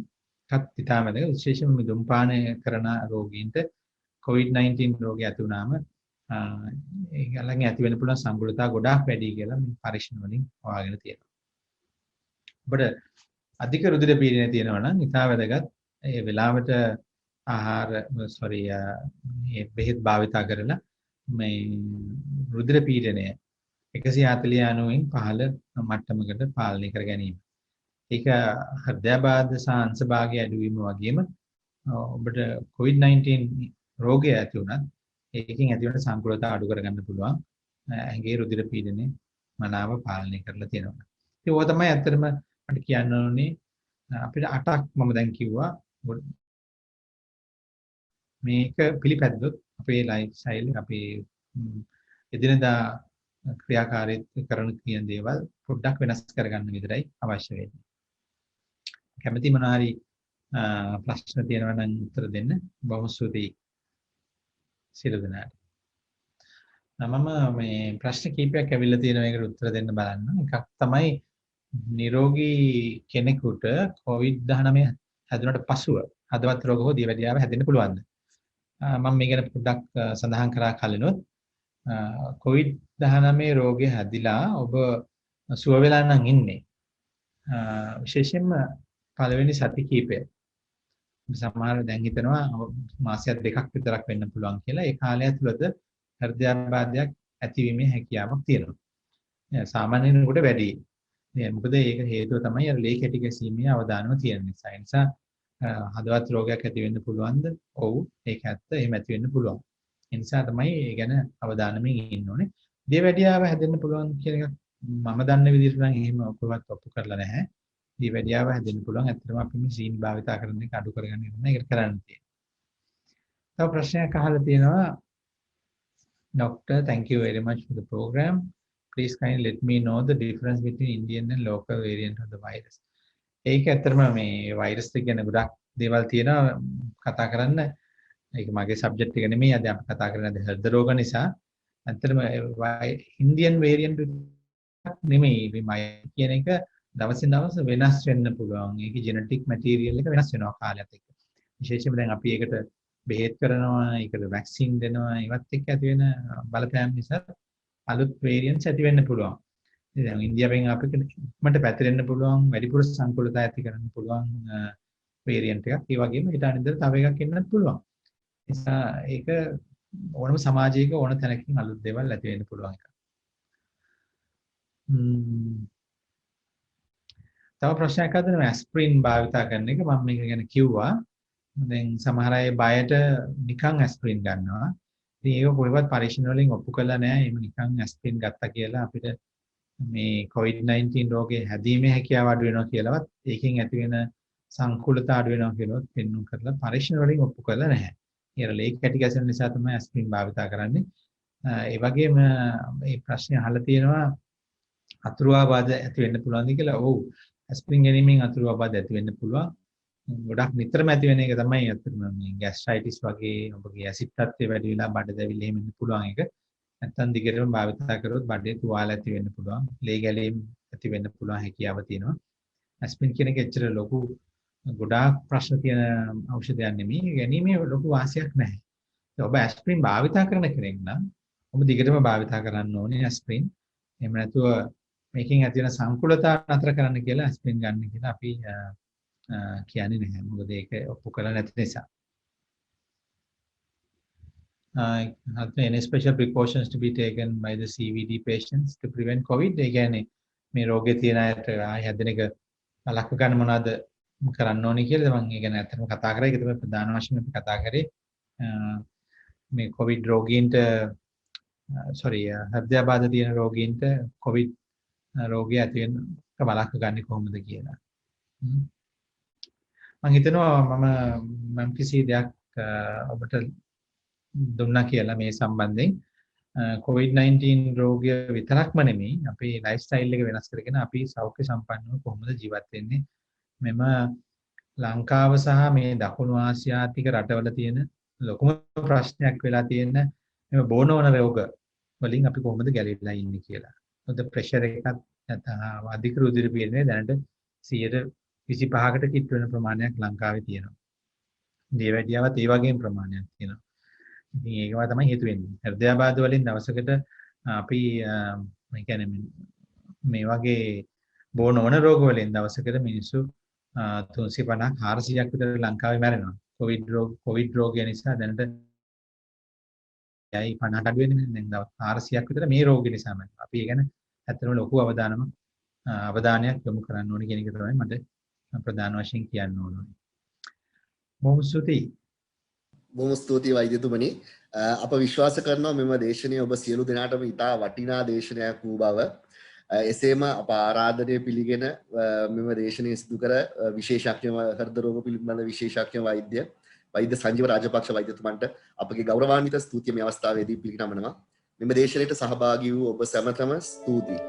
ඒකත් ඉතාම වැදගත්. විශේෂයෙන්ම මේ ධූමපානය කරන රෝගීන්ට COVID-19 රෝගය ඇති වුණාම ඒගොල්ලන්ගේ ඇති වෙන පුළුවන් සංකෘතතා ගොඩාක් වැඩි කියලා මේ පරීක්ෂණ වලින් හොයාගෙන තියෙනවා. ඔබට අධික රුධිර පීඩනය තියෙනවා නම් ඉතා වැදගත් ඒ වෙලාවට මේ බෙහෙත් භාවිතා කරලා මේ රුධිර පීඩනය 140/90න් පහළ මට්ටමකට පාලනය කර ගැනීම. ඒක හෘදයාබාධ සහ අංශභාගය අඩු වීම වගේම ඔබට COVID-19 රෝගය ඇති වුණත් ඒකෙන් ඇතිවන සංකෘතතා අඩු කරගන්න පුළුවන්. ඇඟේ රුධිර පීඩනය මනාව පාලනය කරලා තියෙනවා. ඉතින් ඕක තමයි ඇත්තටම මට කියන්න ඕනේ. අපිට 8ක් මම දැන් කිව්වා. මේක පිළිපැද්දොත් අපේ ලයිෆ් ස්ටයිල් අපේ එදිනදා ක්‍රියාකාරීත්වය කරන කියන දේවල් පොඩ්ඩක් වෙනස් කරගන්න විතරයි අවශ්‍ය වෙන්නේ. කැමති මොනාරි ප්‍රශ්න තියෙනවා නම් උත්තර දෙන්න බොහොම ස්තුතියි. සියලු දෙනාට. මම මේ ප්‍රශ්න කීපයක් ඇවිල්ලා තියෙනවා ඒකට උත්තර දෙන්න බලන්න. එකක් තමයි නිරෝගී කෙනෙකුට COVID-19 හැදුනට පසුව හදවත් රෝග හෝ දියවැඩියාව හැදෙන්න පුළුවන්ද? මම මේ ගැන පොඩ්ඩක් සඳහන් කරා කලිනුත් COVID-19 රෝගය හැදිලා ඔබ සුව වෙලා නම් ඉන්නේ. විශේෂයෙන්ම පළවෙනි සති කීපය. සමහර දැන් හිතනවා මාසයක් දෙකක් විතරක් වෙන්න පුළුවන් කියලා. ඒ කාලය තුළද හෘදයාබාධයක් ඇතිවීමේ හැකියාවක් තියෙනවා. සාමාන්‍යයෙන් උඩ වැඩි. මොකද ඒක හේතුව තමයි අර ලේ කැටි ගැසීමේ අවදානම තියෙන නිසා. ඒ නිසා හදවත් රෝගයක් ඇති වෙන්න පුළුවන්ද? ඔව් ඒක ඇත්ත. එහෙම ඇති වෙන්න පුළුවන්. ඒ නිසා තමයි ඒ ගැන අවධානයෙන් ඉන්න ඕනේ. දියවැඩියාව හැදෙන්න පුළුවන් කියන එක මම දන්න විදිහට නම් එහෙම ඔක්කොවත් ඔප්පු කරලා නැහැ. දියවැඩියාව හැදෙන්න පුළුවන්. ඇත්තටම අපි මේ සීනි භාවිතා කරන එක අඩු කරගන්න ඕනේ. ඒකට කරන්න තියෙනවා. තව ප්‍රශ්නයක් අහලා තියෙනවා. Doctor, thank you very much for the program. Please kindly let me know the difference between Indian and local variant of the virus. ඒක ඇත්තටම මේ වෛරස් එක ගැන ගොඩක් දේවල් තියෙනවා කතා කරන්න. ඒක මගේ සබ්ජෙක්ට් එක නෙමෙයි. අද අපි කතා කරන්නේ හෘද රෝග නිසා. ඇත්තටම ඉන්දියන් වේරියන්ට් නෙමෙයි මේ කියන එක දවසින් දවස වෙනස් වෙන්න පුළුවන්. ඒකේ ජෙනටික් මැටීරියල් එක වෙනස් වෙනවා කාලයත් එක්ක. විශේෂයෙන්ම දැන් අපි ඒකට බෙහෙත් කරනවා, ඒකට වැක්සින් දෙනවා. ඒවත් එක්ක ඇති වෙන බලපෑම් නිසා අලුත් වේරියන්ට්ස් ඇති වෙන්න පුළුවන්. දැන් ඉන්දියාවෙන් අපිට මට පැතිරෙන්න පුළුවන් වැඩිපුර සංකූලතා ඇති කරන්න පුළුවන් වේරියන්ට් එකක්. ඒ වගේම ඊට අනිතර තව එකක් එන්නත් පුළුවන්. නිසා ඒක ඕනම සමාජයක ඕන තැනකින් අලුත් දේවල් ඇති වෙන්න පුළුවන් එකක්. තව ප්‍රශ්නයක් අහනවා ඇස්ප්‍රින් භාවිතා කරන එක. මම මේක ගැන කිව්වා. දැන් සමහර අය බයට නිකන් ඇස්ප්‍රින් ගන්නවා. ඉතින් ඒක කොහෙවත් පරීක්ෂණ වලින් ඔප්පු කරලා නැහැ. එහෙම නිකන් ඇස්ප්‍රින් ගත්තා කියලා අපිට මේ COVID-19 රෝගේ හැදීමේ හැකියාව අඩු වෙනවා කියලාවත් ඒකෙන් ඇති වෙන සංකූලතා අඩු වෙනවා කියලාවත් පෙන්වන්න කරලා පරීක්ෂණ වලින් ඔප්පු කරලා නැහැ. ඊට ලේක් කැටි ගැසෙන නිසා තමයි ඇස්ප්‍රින් භාවිතා කරන්නේ. ඒ වගේම මේ ප්‍රශ්නේ අහලා තියෙනවා අතුරු ආබාධ ඇති වෙන්න පුළුවන්ද කියලා. ඔව්. ඇස්ප්‍රින් ගැනීමෙන් අතුරු ආබාධ ඇති වෙන්න පුළුවන්. ගොඩක් නිතරම ඇති වෙන එක තමයි අතරම මේ ગેස්ට්‍රයිටිස් වගේ ඔබගේ ඇසිඩ් තත්ත්වය වැඩි වෙලා බඩ දැවිලි එහෙම වෙන්න පුළුවන් එක. නැත්තම් දිගටම භාවිතා කරොත් බඩේ තුවාල ඇති වෙන්න පුළුවන්. ලේ ගැලීම් ඇති වෙන්න පුළුවන් හැකියාව තියෙනවා. ඇස්ප්‍රින් කියන එක එච්චර ලොකු ගොඩාක් ප්‍රශ්න තියෙන ඖෂධයක් නෙමෙයි. ගැනීමේ ලොකු වාසියක් නැහැ. ඔබ ඇස්ප්‍රින් භාවිතා කරන කෙනෙක් නම් ඔබ දිගටම භාවිතා කරන්න ඕනේ ඇස්ප්‍රින්. එහෙම නැතුව මේකෙන් ඇති වෙන සංකූලතා නතර කරන්න කියලා ඇස්ප්‍රින් ගන්න කියලා අපි කියන්නේ නැහැ. මොකද ඒක ඔප්පු කරලා නැති නිසා. Any special precautions to be taken by the CVD patients to prevent COVID? ඒ කියන්නේ මේ රෝගේ තියෙන අයට ආය හැදෙන එක ලක්ව ගන්න මොනවද කරන්න ඕනේ කියලා මම ඒ ගැන ඇත්තටම කතා කරා. ඒක තමයි ප්‍රධාන වශයෙන් අපි කතා කරේ. මේ COVID රෝගීන්ට හෘදයාබාධ තියෙන රෝගීන්ට COVID රෝගය ඇති වෙන එක බලක් ගන්න කොහොමද කියලා. මම හිතනවා මම කිසි දෙයක් ඔබට දුන්නා කියලා මේ සම්බන්ධයෙන්. COVID-19 රෝගය විතරක්ම නෙමෙයි අපේ ලයිෆ් ස්ටයිල් එක වෙනස් කරගෙන අපි සෞඛ්‍ය සම්පන්නව කොහොමද ජීවත් වෙන්නේ. මෙම ලංකාව සහ මේ දකුණු ආසියාතික රටවල තියෙන ලොකුම ප්‍රශ්නයක් වෙලා තියෙන මේ බෝනෝන රෝග වලින් අපි කොහොමද ගැලවිලා ඉන්නේ කියලා. මොකද ප්‍රෙෂර් එකත් නැත්නම් අධික රුධිර පීඩනය දැනට 25%කට කිට් වෙන ප්‍රමාණයක් ලංකාවේ තියෙනවා. දියවැඩියාවත් ඒ වගේම ප්‍රමාණයක් තියෙනවා. ඉතින් ඒකම තමයි හේතු වෙන්නේ. හෘදයාබාධ වලින් දවසකට අපි මේ කියන්නේ මේ වගේ බෝනෝන රෝග වලින් දවසකට මිනිස්සු 350ක් 400ක් විතර ලංකාවේ මැරෙනවා. කොවිඩ් රෝගය නිසා දැනට යයි 50ට අඩු වෙන්නේ දැන් දවස් 400ක් විතර මේ රෝගය නිසා මැරෙනවා. අපි ඒ ගැන ඇත්තටම ලොකු අවධානයක් යොමු කරන්න ඕනේ කියන එක තමයි මට ප්‍රධාන වශයෙන් කියන්න ඕනේ. බොහොම ස්තුතියි වෛද්‍යතුමනි. අප විශ්වාස කරනවා මෙම දේශනය ඔබ සියලු දෙනාටම ඉතා වටිනා දේශනයක් වූ බව. එසේම අප ආරාධනය පිළිගෙන මෙම දේශනය සිදු කර විශේෂඥ හෘද රෝග පිළිබඳ විශේෂඥ වෛද්‍ය සංජීව රාජපක්ෂ වෛද්‍යතුමන්ට අපගේ ගෞරවාන්විත ස්තුතිය මේ අවස්ථාවේදී පිළිගන්නවා. මෙම දේශනයට සහභාගී වූ ඔබ සැමටම ස්තුතියි.